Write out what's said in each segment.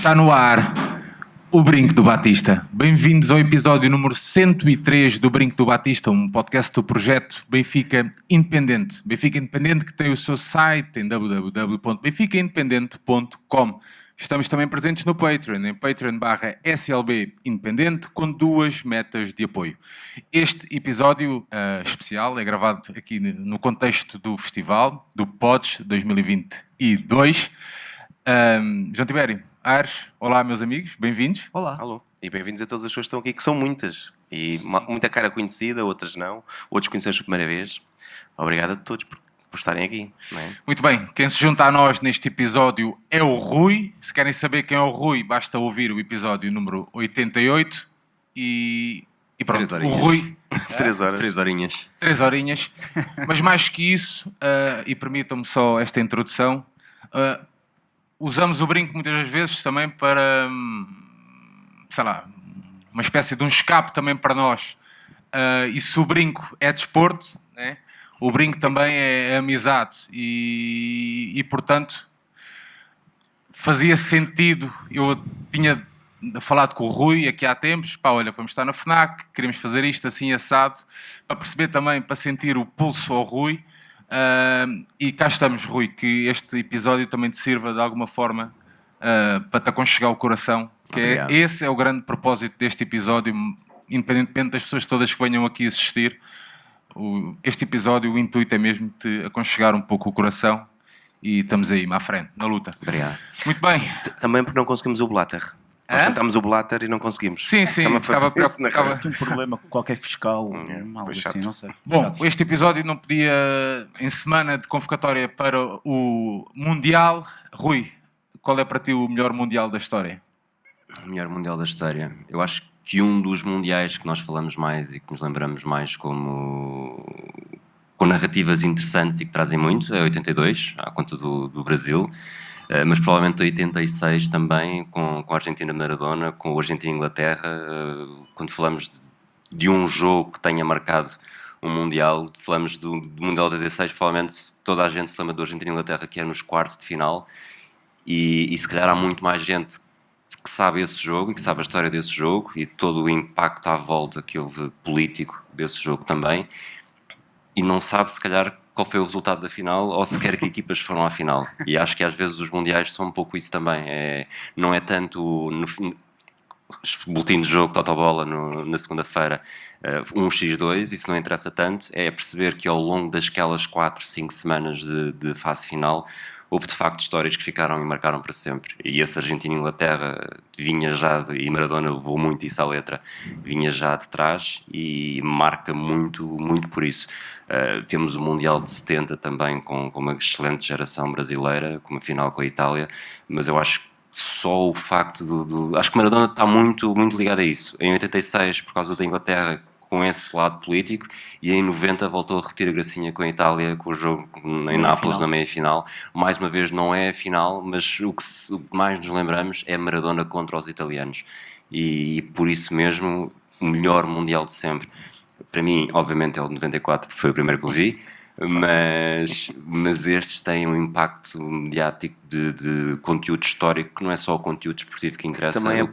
Está no ar o Brinco do Batista. Bem-vindos ao episódio número 103 do Brinco do Batista, um podcast do projeto Benfica Independente. Benfica Independente que tem o seu site em www.benficaindependente.com. Estamos também presentes no Patreon, em patreon.com/SLB Independente, com duas metas de apoio. Este episódio especial é gravado aqui no contexto do festival, do Pods 2022. João Tibério, Ares, olá meus amigos, bem-vindos. Olá. Alô. E bem-vindos a todas as pessoas que estão aqui, que são muitas. E muita cara conhecida, outras não. Outros conhecemos pela primeira vez. Obrigado a todos por estarem aqui. Não é? Muito bem, quem se junta a nós neste episódio é o Rui. Se querem saber quem é o Rui, basta ouvir o episódio número 88 e pronto, o Rui... 3 horas. 3 horinhas. 3 horinhas. Mas mais que isso, e permitam-me só esta introdução, usamos o brinco muitas das vezes também para, sei lá, uma espécie de um escape também para nós. E se o brinco é desporto, né? O brinco também é amizade e portanto fazia sentido. Eu tinha falado com o Rui aqui há tempos, pá, olha, vamos estar na FNAC, queremos fazer isto assim assado, para perceber também, para sentir o pulso ao Rui. E cá estamos, Rui, que este episódio também te sirva de alguma forma para te aconchegar o coração, que esse é o grande propósito deste episódio, independentemente das pessoas todas que venham aqui assistir. Este episódio, o intuito é mesmo te aconchegar um pouco o coração e estamos aí, à frente, na luta. Obrigado. Muito bem. Também porque não conseguimos o Blatter. Nós tentámos o Blatter e não conseguimos. Sim, estava Estava um problema com qualquer fiscal, algo assim, não sei. Bom, este episódio não podia, em semana de convocatória para o Mundial. Rui, qual é para ti o melhor Mundial da história? O melhor Mundial da história. Eu acho que um dos mundiais que nós falamos mais e que nos lembramos mais com narrativas interessantes e que trazem muito é 82, à conta do Brasil. Mas provavelmente 86 também, com a Argentina Maradona, com o Argentina-Inglaterra, quando falamos de um jogo que tenha marcado um Mundial, falamos do Mundial de 86, provavelmente toda a gente se lembra do Argentina-Inglaterra, que é nos quartos de final, e se calhar há muito mais gente que sabe esse jogo e que sabe a história desse jogo e todo o impacto à volta que houve político desse jogo também, e não sabe se calhar qual foi o resultado da final ou sequer que equipas foram à final. E acho que às vezes os mundiais são um pouco isso também. Não é tanto no boletim de jogo de autobola na segunda-feira 1x2, isso não interessa tanto, é perceber que ao longo daquelas 4, 5 semanas de fase final houve de facto histórias que ficaram e marcaram para sempre. E esse Argentina-Inglaterra vinha já, e Maradona levou muito isso à letra, vinha já de trás e marca muito, muito por isso. Temos o Mundial de 70 também com uma excelente geração brasileira, com uma final com a Itália, mas eu acho que só o facto acho que Maradona está muito, muito ligado a isso. Em 86, por causa da Inglaterra, com esse lado político, e em 90 voltou a repetir a gracinha com a Itália, com o jogo em Nápoles na meia-final. Mais uma vez não é a final, mas o que mais nos lembramos é Maradona contra os italianos, e por isso mesmo o melhor Mundial de sempre. Para mim, obviamente, é o de 94, porque foi o primeiro que eu vi, mas estes têm um impacto mediático de conteúdo histórico, que não é só o conteúdo desportivo que interessa. Também é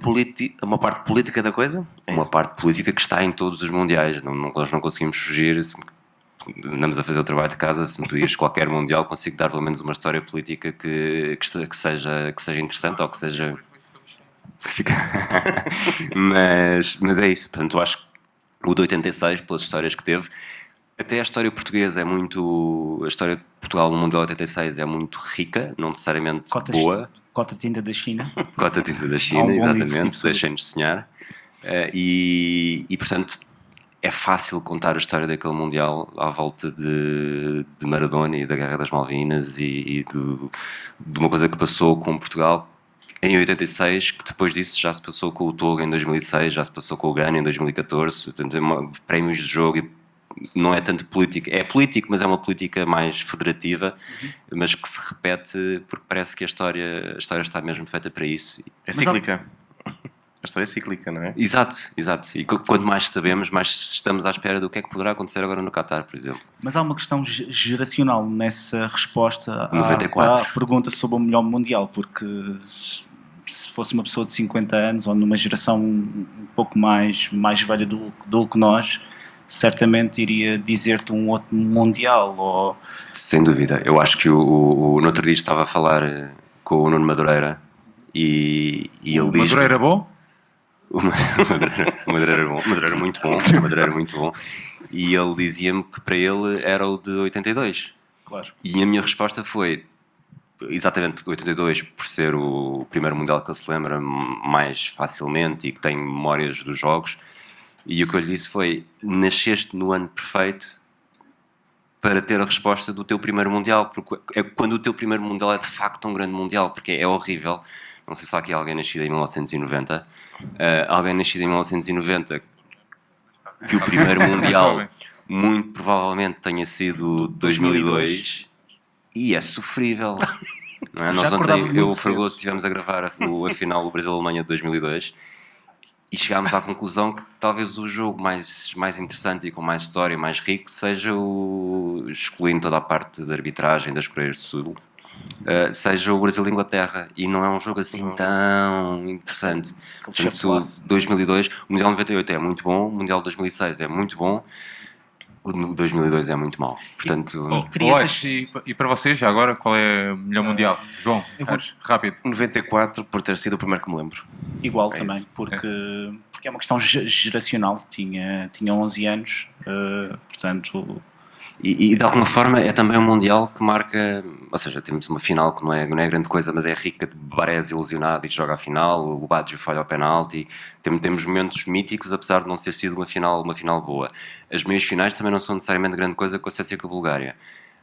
uma parte política da coisa? Uma parte política que está em todos os mundiais. Nós não conseguimos fugir. Andamos a fazer o trabalho de casa. Se me pedires qualquer mundial, consigo dar pelo menos uma história política que seja interessante ou que seja... mas é isso. Portanto, eu acho que o de 86, pelas histórias que teve, até a história portuguesa é muito... A história de Portugal no Mundial 86 é muito rica, não necessariamente boa. Cota tinta da China. Cota tinta da China, exatamente, deixem-nos sonhar. E, portanto, é fácil contar a história daquele Mundial à volta de Maradona e da Guerra das Malvinas e de uma coisa que passou com Portugal em 86, que depois disso já se passou com o Togo em 2006, já se passou com o Ghana em 2014, portanto, prémios de jogo e não é tanto política, é político, mas é uma política mais federativa, mas que se repete porque parece que a história está mesmo feita para isso. É cíclica. A história é cíclica, não é? Exato. E quanto mais sabemos, mais estamos à espera do que é que poderá acontecer agora no Qatar, por exemplo. Mas há uma questão geracional nessa resposta 94. à pergunta sobre o melhor mundial, porque se fosse uma pessoa de 50 anos ou numa geração um pouco mais velha do que nós, certamente iria dizer-te um outro Mundial. Ou... Sem dúvida. Eu acho que no outro dia estava a falar com o Nuno Madureira e ele diz... Madureira bom? O Madureira era bom. O Madureira era muito bom. O Madureira era muito bom. E ele dizia-me que para ele era o de 82. Claro. E a minha resposta foi... Exatamente, porque 82, por ser o primeiro Mundial que ele se lembra mais facilmente e que tem memórias dos jogos, e o que eu lhe disse foi: nasceste no ano perfeito para ter a resposta do teu primeiro Mundial, porque é quando o teu primeiro Mundial é de facto um grande Mundial, porque é horrível. Não sei se há aqui alguém nascido em 1990, alguém nascido em 1990 que o primeiro Mundial muito provavelmente tenha sido 2002. E é sofrível. Não é? Nós ontem, eu e o Fragoso, estivemos a gravar a final do Brasil-Alemanha de 2002 e chegámos à conclusão que talvez o jogo mais interessante e com mais história, mais rico, seja excluindo toda a parte da arbitragem das Coreias do Sul, seja o Brasil-Inglaterra. E não é um jogo assim tão interessante. Portanto, 2002, o Mundial 98 é muito bom, o Mundial 2006 é muito bom. O 2002 é muito mau. Portanto, e para vocês, já agora, qual é o melhor Mundial? João, rápido. 94, por ter sido o primeiro que me lembro. Igual também, porque é uma questão geracional. Tinha 11 anos, portanto... E de alguma forma é também um Mundial que marca, ou seja, temos uma final que não é grande coisa, mas é rica de Barés ilusionado e joga a final, o Baggio falha ao penalti, temos momentos míticos, apesar de não ter sido uma final boa. As meias finais também não são necessariamente grande coisa com a Suécia e com a Bulgária,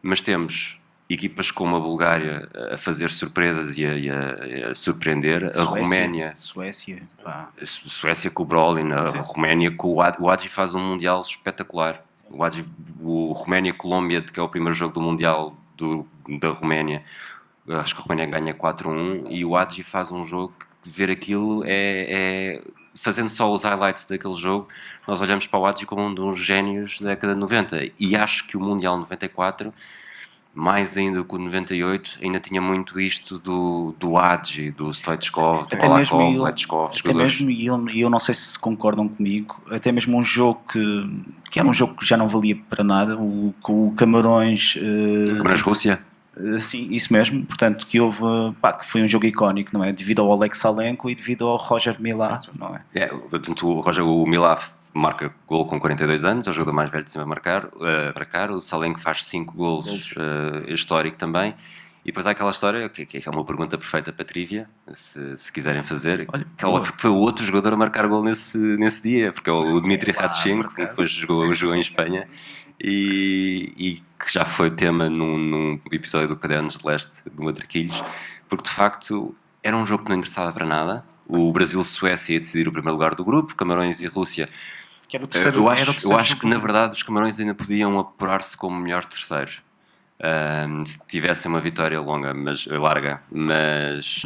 mas temos equipas como a Bulgária a fazer surpresas e a surpreender, a Roménia, Suécia com o Brolin, a Roménia com o Hagi faz um Mundial espetacular. O Roménia-Colômbia, que é o primeiro jogo do Mundial da Roménia, acho que a Roménia ganha 4-1 e o Hagi faz um jogo que ver aquilo fazendo só os highlights daquele jogo, nós olhamos para o Hagi como um dos génios da década de 90 e acho que o Mundial 94, mais ainda que o 98, ainda tinha muito isto do Hagi, do Stoichkov, do Polakov, Lechkov, até mesmo, e eu não sei se concordam comigo, até mesmo um jogo que era um jogo que já não valia para nada, o Camarões... Camarões-Rússia? Sim, isso mesmo, portanto, que foi um jogo icónico, não é? Devido ao Alex Salenko e devido ao Roger Milá, não é? Portanto, o Milá marca gol com 42 anos, é o jogador mais velho de sempre a marcar, o Salenko faz 5 golos, histórico também, e depois há aquela história, que é uma pergunta perfeita para a trivia, se quiserem fazer, que foi o outro jogador a marcar gol nesse dia, porque é o Dmitry Radchenko, que depois jogou em Espanha, e que já foi tema num episódio do Cadernos de Leste do Matraquilhos, porque de facto era um jogo que não interessava para nada. O Brasil-Suécia ia decidir o primeiro lugar do grupo, Camarões e Rússia. Eu acho que na verdade os Camarões ainda podiam apurar-se como melhor terceiro, se tivessem uma vitória larga, mas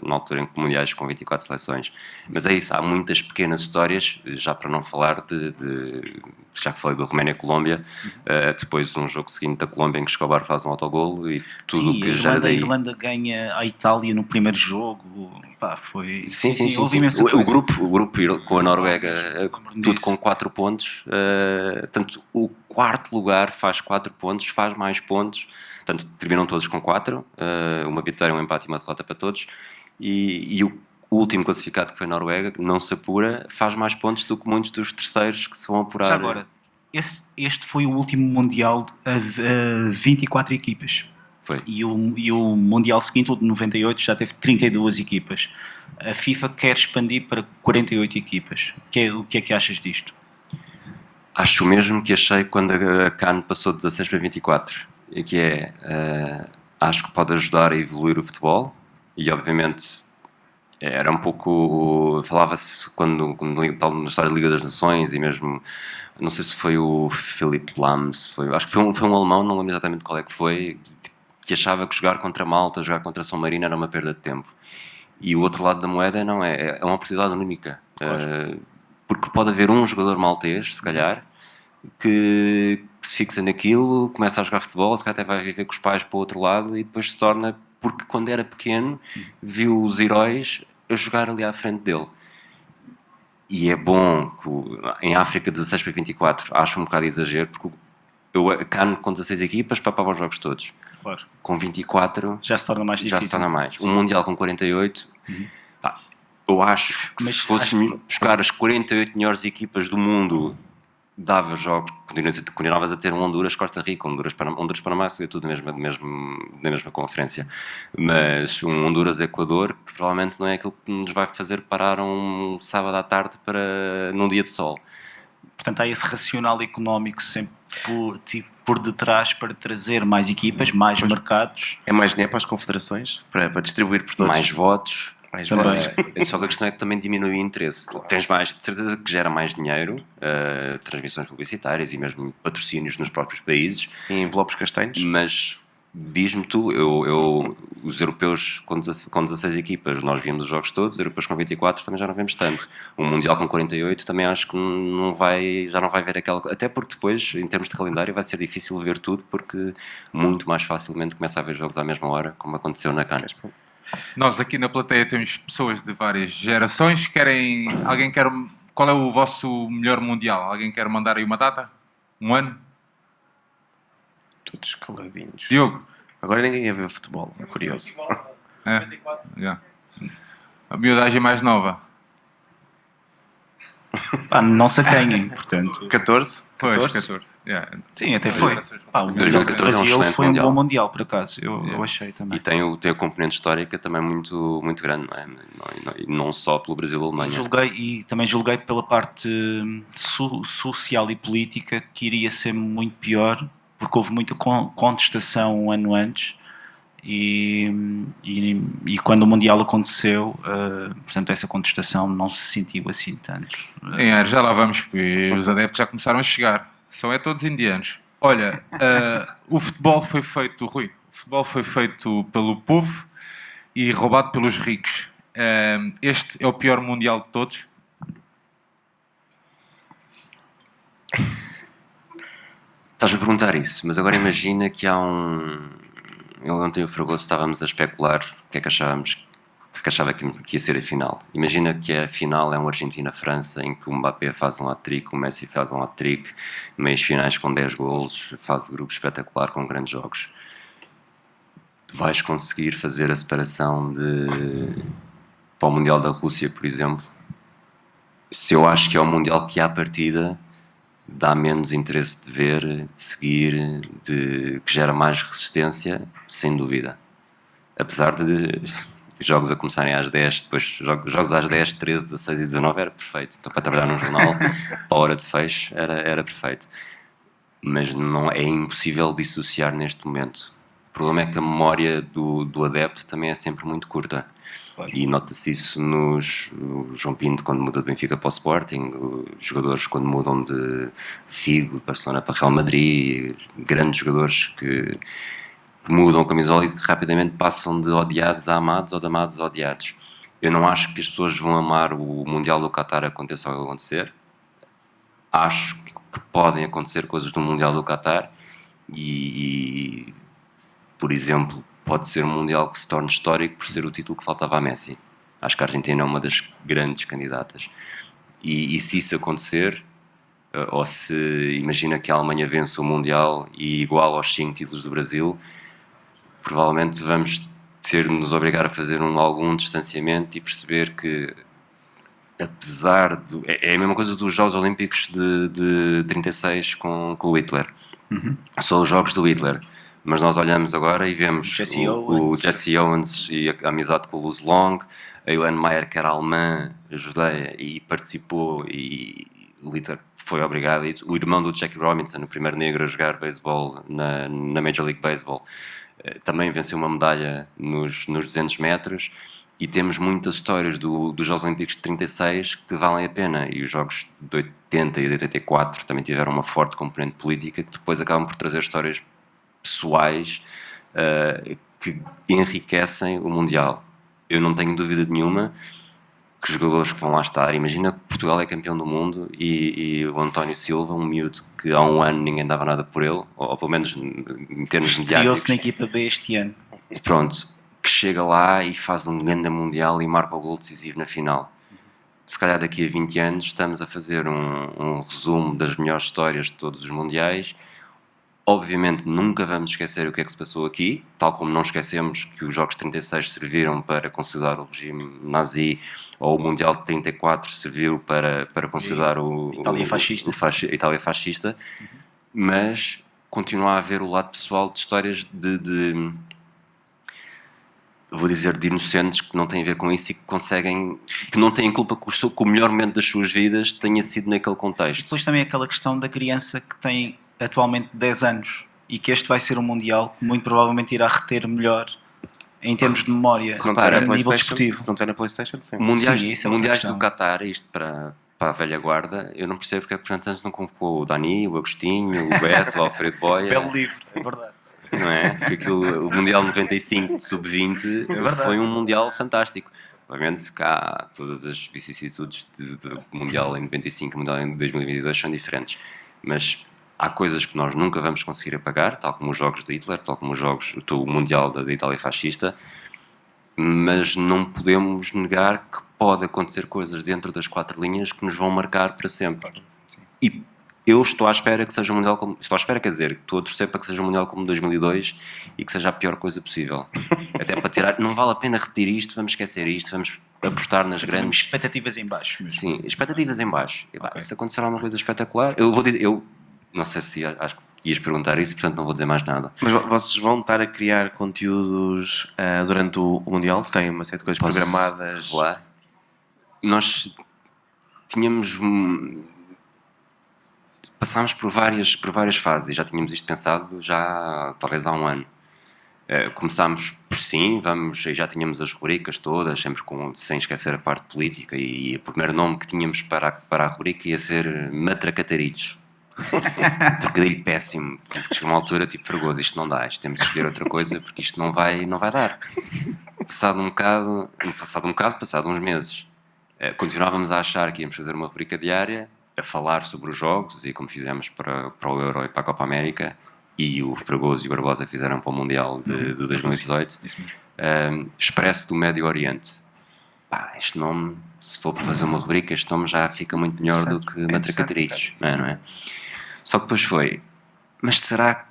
na altura em que mundiais com 24 seleções. Mas é isso, há muitas pequenas histórias, já para não falar já que falei da Roménia-Colômbia, depois um jogo seguinte da Colômbia em que Escobar faz um autogolo e tudo o que já era daí. A Irlanda ganha a Itália no primeiro jogo, foi... Sim. O grupo com a Noruega, tudo com 4 pontos, portanto o quarto lugar faz 4 pontos, faz mais pontos, portanto terminam todos com 4, uma vitória, um empate e uma derrota para todos, e o último classificado, que foi a Noruega, não se apura, faz mais pontos do que muitos dos terceiros que se vão apurar. Já agora, este foi o último Mundial a 24 equipas. Foi. E o Mundial seguinte, o de 98, já teve 32 equipas. A FIFA quer expandir para 48 equipas. O que é que achas disto? Acho o mesmo que achei quando a CAN passou de 16 para 24. E que acho que pode ajudar a evoluir o futebol e obviamente era um pouco, falava-se quando na história da Liga das Nações e mesmo, não sei se foi o Philipp Lahm, acho que foi um alemão, não lembro exatamente qual é que foi, que achava que jogar contra Malta, jogar contra São Marino era uma perda de tempo. E o outro lado da moeda não é uma oportunidade única. Porque pode haver um jogador maltês, se calhar, que se fixa naquilo, começa a jogar futebol, se calhar até vai viver com os pais para o outro lado e depois se torna, porque quando era pequeno viu os heróis a jogar ali à frente dele. E é bom que em África 16 para 24 acho um bocado exagero, porque eu cá com 16 equipas papava os jogos todos. Claro. Com 24 Já se torna mais difícil. já se torna mais. Um Mundial com 48, pá, eu acho que se fosse buscar as 48 melhores equipas do mundo, dava jogos, continuavas a ter um Honduras-Costa Rica, Honduras-Panamá, seria tudo na mesma conferência, mas um Honduras-Equador, que provavelmente não é aquilo que nos vai fazer parar um sábado à tarde num dia de sol. Portanto, há esse racional económico sempre por detrás para trazer mais equipas, mais mercados. É mais dinheiro para as confederações, para distribuir por todos. Mais votos. Mais Também. votos. Só que a questão é que também diminui o interesse. Tens mais, de certeza que gera mais dinheiro, transmissões publicitárias e mesmo patrocínios nos próprios países. E envelopes castanhos. Mas diz-me tu, os europeus com 16 equipas, nós vimos os jogos todos, os europeus com 24 também já não vemos tanto. O Mundial com 48 também acho que já não vai ver aquela... Até porque depois, em termos de calendário, vai ser difícil ver tudo, porque muito mais facilmente começa a haver jogos à mesma hora, como aconteceu na CAN. Nós aqui na plateia temos pessoas de várias gerações. Alguém quer... Qual é o vosso melhor Mundial? Alguém quer mandar aí uma data? Um ano? Todos caladinhos. Diogo? Agora ninguém ia ver futebol, é curioso. É. Yeah. A miudagem mais nova. Não se atenhem, portanto. 14? Pois, 14? 14. Yeah. Sim, até foi. O Mundial do 2014 é um Brasil excelente foi um Mundial. bom Mundial, por acaso. Eu achei também. E tem a componente histórica também muito, muito grande, não é? Não só pelo Brasil e Alemanha. Também julguei pela parte social e política que iria ser muito pior, porque houve muita contestação um ano antes e quando o Mundial aconteceu, portanto essa contestação não se sentiu assim tanto. Já lá vamos, porque os adeptos já começaram a chegar. São todos indianos. Olha, o futebol foi feito, Rui, o futebol foi feito pelo povo e roubado pelos ricos. Este é o pior Mundial de todos? Estás a perguntar isso, mas agora imagina que há um... Eu ontem e o Fragoso estávamos a especular o que é que achava que ia ser a final. Imagina que a final é um Argentina-França em que o Mbappé faz um hat-trick, o Messi faz um hat-trick, meios finais com 10 golos, fase de grupo espetacular com grandes jogos. Vais conseguir fazer a separação para o Mundial da Rússia, por exemplo? Se eu acho que é um Mundial que à partida dá menos interesse de ver, de seguir, que gera mais resistência, sem dúvida. Apesar de jogos a começarem às 10, depois jogos às 10, 13, 16 e 19 era perfeito. Então para trabalhar num jornal, para a hora de fecho, era perfeito. Mas não é impossível dissociar neste momento. O problema é que a memória do adepto também é sempre muito curta. E nota-se isso o João Pinto quando muda do Benfica para o Sporting, os jogadores quando mudam de Figo, Barcelona para Real Madrid, grandes jogadores que mudam a camisola e que rapidamente passam de odiados a amados ou de amados a odiados. Eu não acho que as pessoas vão amar o Mundial do Qatar aconteça o que acontecer. Acho que podem acontecer coisas no Mundial do Qatar e por exemplo, pode ser um Mundial que se torne histórico por ser o título que faltava a Messi. Acho que a Argentina é uma das grandes candidatas. E se isso acontecer, ou se imagina que a Alemanha vence o Mundial e igual aos 5 títulos do Brasil, provavelmente vamos ter de nos obrigar a fazer algum distanciamento e perceber que, apesar do... É a mesma coisa dos Jogos Olímpicos de 36 com o Hitler. São os Jogos do Hitler. Mas nós olhamos agora e vemos o Jesse Owens e a amizade com o Luz Long, a Helene Mayer, que era alemã, judeia, e participou, e o Hitler foi obrigado. O irmão do Jackie Robinson, o primeiro negro a jogar beisebol na Major League Baseball, também venceu uma medalha nos 200 metros. E temos muitas histórias dos Jogos Olímpicos de 36 que valem a pena. E os Jogos de 80 e de 84 também tiveram uma forte componente política que depois acabam por trazer histórias pessoais que enriquecem o Mundial. Eu não tenho dúvida nenhuma que os jogadores que vão lá estar, imagina que Portugal é campeão do mundo e o António Silva, um miúdo que há um ano ninguém dava nada por ele, ou pelo menos em termos mediáticos. Estreou-se na equipa B este ano. Pronto, chega lá e faz um grande mundial e marca o gol decisivo na final. Se calhar daqui a 20 anos estamos a fazer um resumo das melhores histórias de todos os mundiais. Obviamente nunca vamos esquecer o que é que se passou aqui, tal como não esquecemos que os Jogos 36 serviram para consolidar o regime nazi, ou o Mundial de 34 serviu para consolidar a Itália fascista, mas continua a haver o lado pessoal de histórias vou dizer, de inocentes que não têm a ver com isso e que não têm culpa que o melhor momento das suas vidas tenha sido naquele E contexto. depois também aquela questão da criança que tem atualmente 10 anos e que este vai ser um Mundial que muito provavelmente irá reter melhor em termos de memória Se não para tiver na nível PlayStation, desportivo. se não tiver na PlayStation, sim. Mundiais, Sim, isso é outra mundiais questão. do Qatar, isto para a velha guarda, eu não percebo porque é que Fernando Santos não convocou o Dani, o Agostinho, o Beto, o Alfredo Boia, Belo livro, é verdade. não é? Porque o Mundial 95 de Sub-20 verdade. foi um Mundial fantástico. Obviamente que há todas as vicissitudes de Mundial em 95 e Mundial em 2022 são diferentes, mas há coisas que nós nunca vamos conseguir apagar, tal como os jogos de Hitler, tal como os jogos do Mundial da Itália fascista, mas não podemos negar que pode acontecer coisas dentro das 4 linhas que nos vão marcar para sempre. E eu estou à espera que seja um Mundial como... Estou à espera, quer dizer, estou a torcer para que seja um Mundial como 2002 e que seja a pior coisa possível. Até para tirar... Não vale a pena repetir isto, vamos esquecer isto, vamos apostar nas Temos grandes... expectativas em baixo. Mesmo. Sim, expectativas em baixo. E, se acontecer alguma coisa espetacular... Eu vou dizer... Eu não sei se... Acho que ias perguntar isso, portanto não vou dizer mais nada. Mas vocês vão estar a criar conteúdos durante o Mundial? Tem uma série de coisas Posso programadas? revelar? Nós tínhamos... Passámos por várias fases e já tínhamos isto pensado já talvez há um ano. Começámos por sim, já tínhamos as rubricas todas, sempre sem esquecer a parte política, e o primeiro nome que tínhamos para a rubrica ia ser Matracatarilhos. Trocadilho péssimo, portanto, que chega uma altura tipo Fregoso, isto não dá, isto temos de escolher outra coisa porque isto não vai dar. Passado uns meses, continuávamos a achar que íamos fazer uma rubrica diária a falar sobre os jogos, e como fizemos para o Euro e para a Copa América, e o Fregoso e o Barbosa fizeram para o Mundial de 2018, Expresso do Médio Oriente. Este nome, se for para fazer uma rubrica, este nome já fica muito melhor do que Matracatarilhos, não é? Só que depois foi, mas será que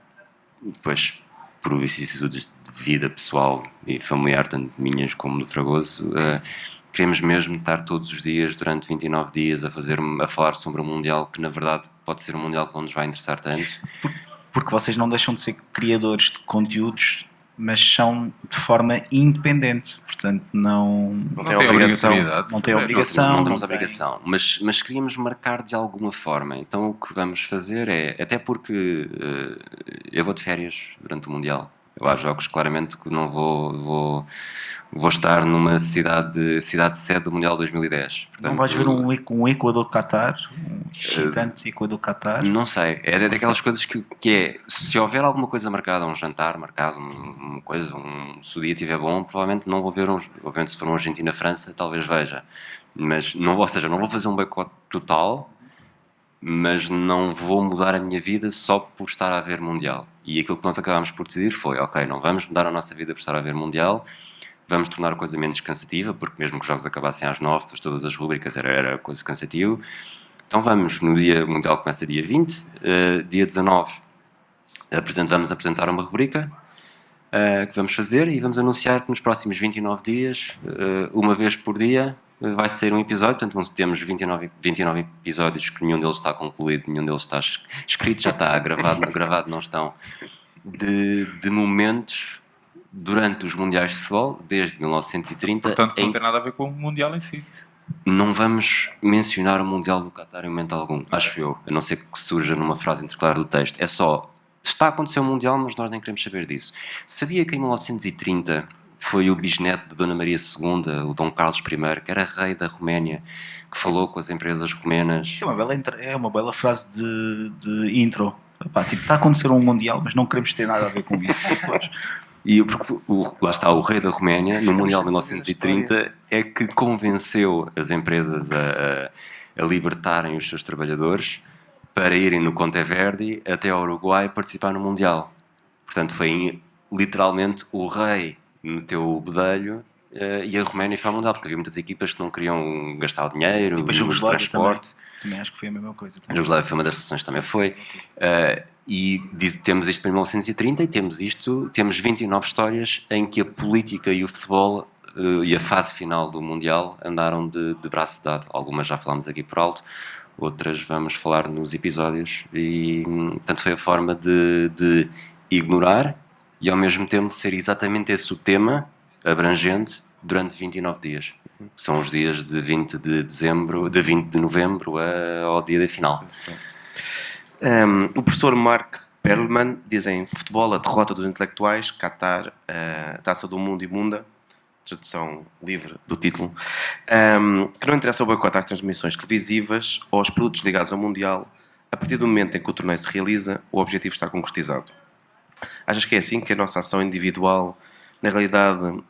depois, por vicissitudes de vida pessoal e familiar, tanto minhas como do Fragoso, queremos mesmo estar todos os dias, durante 29 dias, a falar sobre um Mundial que na verdade pode ser um Mundial que não nos vai interessar tanto. Porque vocês não deixam de ser criadores de conteúdos, mas são de forma independente, portanto não tem obrigação. não tem obrigação. Não temos obrigação, mas queríamos marcar de alguma forma. Então o que vamos fazer é, até porque eu vou de férias durante o Mundial. Eu há jogos claramente que não vou estar numa cidade sede do Mundial 2010. Portanto, Não vais ver um Equador-Qatar, um excitante Equador-Qatar? Não sei, é daquelas coisas que é, se houver alguma coisa marcada, um jantar marcado, uma coisa, se o dia estiver bom, provavelmente não vou ver obviamente se for uma Argentina-França, talvez veja, mas não vou fazer um boicote total, mas não vou mudar a minha vida só por estar a ver Mundial. E aquilo que nós acabámos por decidir foi, ok, não vamos mudar a nossa vida por estar a ver Mundial, vamos tornar a coisa menos cansativa, porque mesmo que os jogos acabassem às 9, depois todas as rubricas era coisa cansativa. Então vamos, o Mundial começa dia 20, dia 19 vamos apresentar uma rubrica que vamos fazer e vamos anunciar que nos próximos 29 dias, uma vez por dia, vai ser um episódio. Portanto temos 29 episódios que nenhum deles está concluído, nenhum deles está escrito, já está gravado não estão, de momentos durante os mundiais de futebol, desde 1930. Portanto, não tem nada a ver com o Mundial em si. Não vamos mencionar o Mundial do Qatar em momento algum, acho eu, a não ser que surja numa frase intercalada do texto. É só, está a acontecer um Mundial, mas nós nem queremos saber disso. Sabia que em 1930 foi o bisneto de Dona Maria II, o Dom Carlos I, que era rei da Roménia, que falou com as empresas romenas? Isso é uma bela frase de intro. Epá, tipo, está a acontecer um Mundial, mas não queremos ter nada a ver com isso. E porque lá está, o rei da Roménia, no Mundial de 1930, é que convenceu as empresas a libertarem os seus trabalhadores para irem no Conte Verdi até ao Uruguai participar no Mundial. Portanto, foi literalmente o rei meteu o bedelho e a Roménia foi ao Mundial, porque havia muitas equipas que não queriam gastar o dinheiro, Tipo a o Jugoslávia transporte. Também acho que foi a mesma coisa. A Jugoslávia foi uma das seleções que também foi. Temos isto em 1930 e temos 29 histórias em que a política e o futebol e a fase final do Mundial andaram de braço dado. Algumas já falámos aqui por alto, outras vamos falar nos episódios, e portanto foi a forma de ignorar e ao mesmo tempo ser exatamente esse o tema abrangente durante 29 dias. São os dias de 20 de novembro ao dia da final. O professor Mark Perlman diz em Futebol, a derrota dos intelectuais, Qatar, Taça do Mundo imunda, tradução livre do título, que não interessa o boicote às transmissões televisivas ou aos produtos ligados ao Mundial. A partir do momento em que o torneio se realiza, o objetivo está concretizado. Achas que é assim, que a nossa ação individual, na realidade,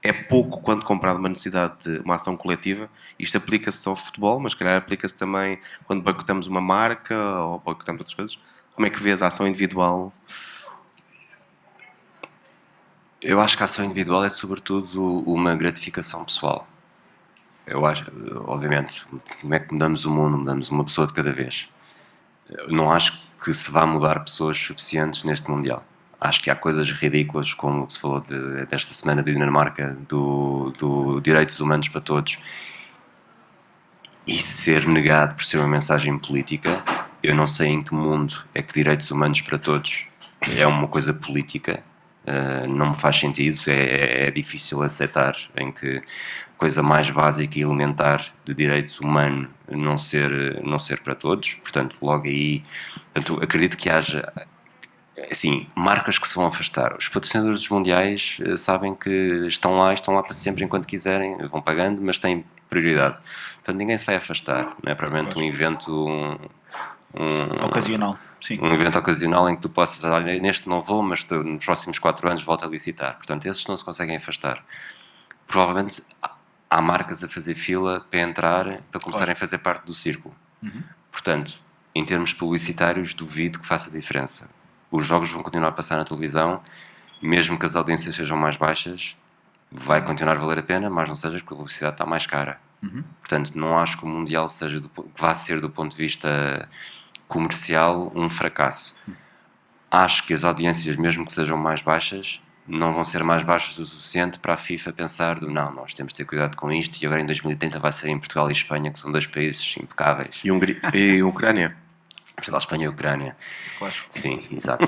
é pouco quando comparado uma necessidade de uma ação coletiva? Isto aplica-se ao futebol, mas se calhar aplica-se também quando boicotamos uma marca ou boicotamos outras coisas. Como é que vês a ação individual? Eu acho que a ação individual é sobretudo uma gratificação pessoal. Eu acho, obviamente, como é que mudamos o mundo? Mudamos uma pessoa de cada vez. Eu não acho que se vá mudar pessoas suficientes neste Mundial. Acho que há coisas ridículas, como se falou desta semana de Dinamarca, do direitos humanos para todos, e ser negado por ser uma mensagem política. Eu não sei em que mundo é que direitos humanos para todos é uma coisa política. Não me faz sentido, é difícil aceitar em que a coisa mais básica e elementar do direito humano não ser para todos. Portanto, logo aí, acredito que haja assim, marcas que se vão afastar. Os patrocinadores dos mundiais sabem que estão lá para sempre enquanto quiserem, vão pagando, mas têm prioridade. Portanto, ninguém se vai afastar, não é provavelmente um evento Ocasional. Sim. Um evento ocasional em que tu possas, olha, neste não vou, mas nos próximos 4 anos volto a licitar. Portanto, esses não se conseguem afastar. Provavelmente há marcas a fazer fila para entrar, para começarem a fazer parte do círculo. Portanto, em termos publicitários, duvido que faça diferença. Os jogos vão continuar a passar na televisão, mesmo que as audiências sejam mais baixas, vai continuar a valer a pena, mas não seja porque a publicidade está mais cara. Portanto, não acho que o Mundial que vá ser, do ponto de vista comercial, um fracasso. Acho que as audiências, mesmo que sejam mais baixas, não vão ser mais baixas o suficiente para a FIFA pensar não, nós temos de ter cuidado com isto, e agora em 2030 vai ser em Portugal e Espanha, que são 2 países impecáveis. E Ucrânia? Portugal, Espanha e Ucrânia. Claro. Sim, exato.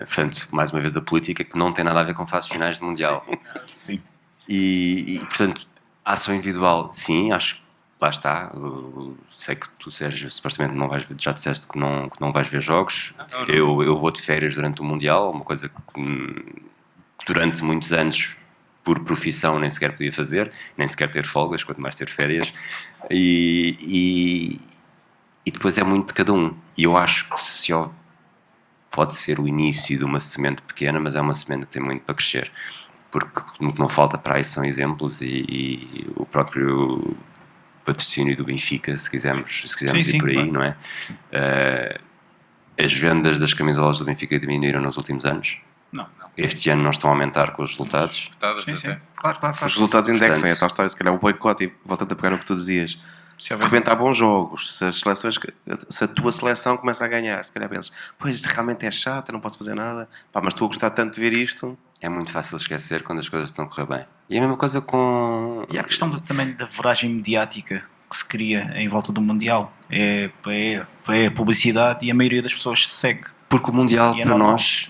Portanto, mais uma vez a política, que não tem nada a ver com fases finais de Mundial. Sim. E portanto, a ação individual, sim, acho que lá está. Sei que tu, Sérgio, supostamente não vais ver, já disseste que não vais ver jogos. Eu vou de férias durante o Mundial, uma coisa que durante muitos anos, por profissão, nem sequer podia fazer, nem sequer ter folgas, quanto mais ter férias. E depois é muito de cada um. E eu acho que pode ser o início de uma semente pequena, mas é uma semente que tem muito para crescer. Porque o que não falta para aí são exemplos, e o próprio patrocínio do Benfica, se quisermos ir por aí, claro. Não é? As vendas das camisolas do Benfica diminuíram nos últimos anos. Não. Este ano não estão a aumentar com os resultados. Sim. Claro. Os resultados indexam, é a tal história, se calhar o boicote, e voltando a pegar no que tu dizias, se de repente há bons jogos, se a tua seleção começa a ganhar, se calhar pensas, pois isto realmente é chato, eu não posso fazer nada, mas estou a gostar tanto de ver isto. É muito fácil esquecer quando as coisas estão a correr bem. E a mesma coisa com... E a questão também da voragem mediática que se cria em volta do Mundial. É a publicidade, e a maioria das pessoas se segue. Porque o Mundial para nós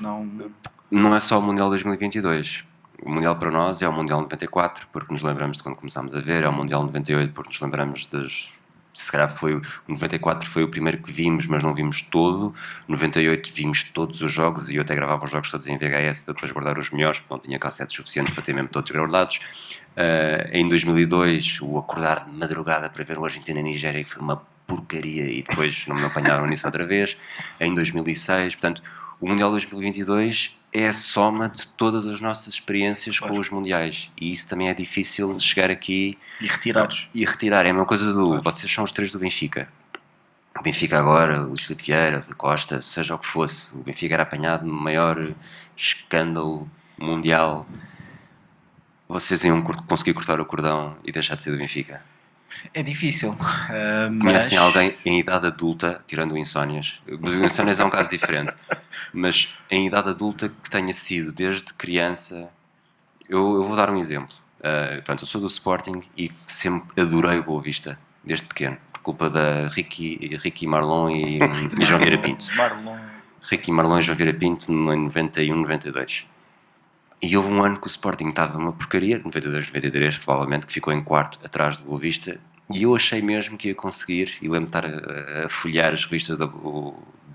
não é só o Mundial 2022. O Mundial para nós é o Mundial 94, porque nos lembramos de quando começámos a ver, é o Mundial 98, porque nos lembramos se calhar o 94 foi o primeiro que vimos, mas não vimos todo. 98 vimos todos os jogos, e eu até gravava os jogos todos em VHS, depois guardar os melhores, porque não tinha cassetes suficientes para ter mesmo todos guardados. Em 2002, o acordar de madrugada para ver o Argentina e Nigéria, que foi uma porcaria, e depois não me apanharam nisso outra vez. Em 2006, portanto, o Mundial 2022 é a soma de todas as nossas experiências com os mundiais, e isso também é difícil de chegar aqui e retirar. É a mesma coisa vocês são os 3 do Benfica. O Benfica agora, o Luís Filipe Vieira, Rui Costa, seja o que fosse, o Benfica era apanhado no maior escândalo mundial Vocês iam conseguir cortar o cordão e deixar de ser do Benfica? É difícil. Conhecem alguém em idade adulta, tirando o Insónias? O Insónias é um caso diferente, mas em idade adulta que tenha sido desde criança. Eu vou dar um exemplo. Pronto, eu sou do Sporting e sempre adorei o Boa Vista, desde pequeno, por culpa da Ricky Marlon e João Vieira Pinto. Ricky Marlon e João Vieira Pinto no ano 91, 92. E houve um ano que o Sporting estava uma porcaria, 92, 93 provavelmente, que ficou em quarto atrás do Boa Vista, e eu achei mesmo que ia conseguir, e lembro-me de estar a folhear as revistas de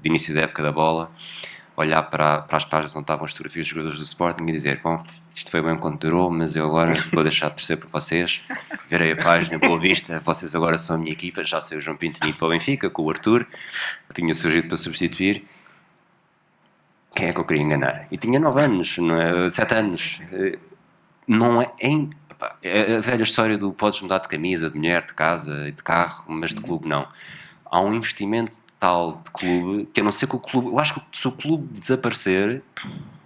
início da época da bola, olhar para as páginas onde estavam as fotografias dos jogadores do Sporting e dizer, bom, isto foi bem quanto durou, mas eu agora vou deixar de torcer por vocês, verei a página, Boa Vista, vocês agora são a minha equipa, já sei o João Pinto tinha ido para o Benfica, com o Arthur, que tinha surgido para substituir. Quem é que eu queria enganar? E tinha 9 anos, não é? 7 anos. Não é, é a velha história do podes mudar de camisa, de mulher, de casa e de carro, mas de clube não. Há um investimento tal de clube que a não ser que o clube. Eu acho que se o clube desaparecer,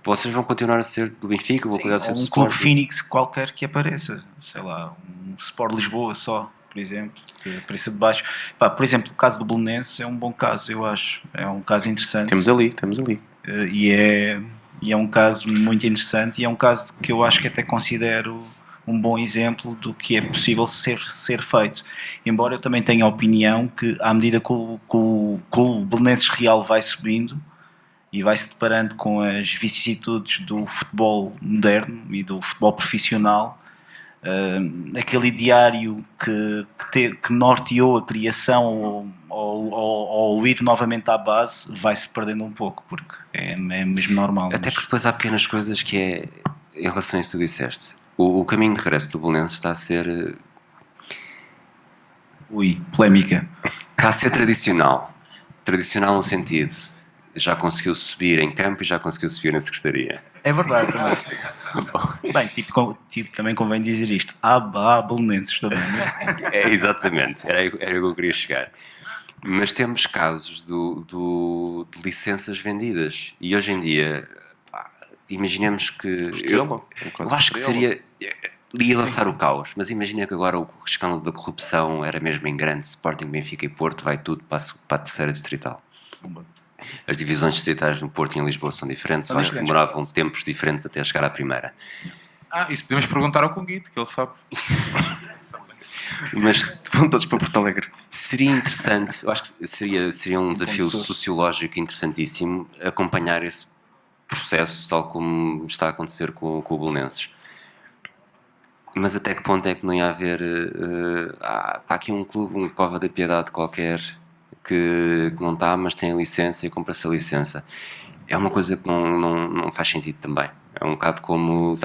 vocês vão continuar a ser do Benfica, vão continuar a ser do Sporting. Clube Phoenix qualquer que apareça, sei lá, um Sport Lisboa só, por exemplo, que apareça de baixo. Por exemplo, o caso do Belenenses é um bom caso, eu acho. É um caso interessante. Temos ali. E é um caso muito interessante e é um caso que eu acho que até considero um bom exemplo do que é possível ser feito. Embora eu também tenha a opinião que à medida que o Belenenses Real vai subindo e vai se deparando com as vicissitudes do futebol moderno e do futebol profissional, aquele ideário que norteou a criação ou ir novamente à base vai-se perdendo um pouco, porque é mesmo normal. Até porque depois há pequenas coisas que é, em relação a isso que tu disseste, o caminho de regresso do Belenenses está a ser... Polémica. Está a ser tradicional. Tradicional no sentido, já conseguiu subir em campo e já conseguiu subir na secretaria. É verdade também. Bem, também convém dizer isto. Há belenenses também, não é? Exatamente, era o que eu queria chegar. Mas temos casos de licenças vendidas. E hoje em dia, imaginemos que... Eu acho que seria... Ia lançar o caos, mas imagina que agora o escândalo da corrupção era mesmo em grande. Sporting, Benfica e Porto, vai tudo para a terceira distrital. As divisões distritais no Porto e em Lisboa são diferentes, demoravam tempos diferentes até chegar à primeira. Isso podemos perguntar ao Conguito, que ele sabe. Mas Vão todos para Porto Alegre. seria interessante, eu acho que seria um desafio sociológico interessantíssimo acompanhar esse processo, tal como está a acontecer com o Belenenses. Mas até que ponto é que não ia haver... está aqui um clube, um Cova da Piedade qualquer, que não está, mas tem a licença e compra-se a licença. É uma coisa que não faz sentido também. É um bocado como...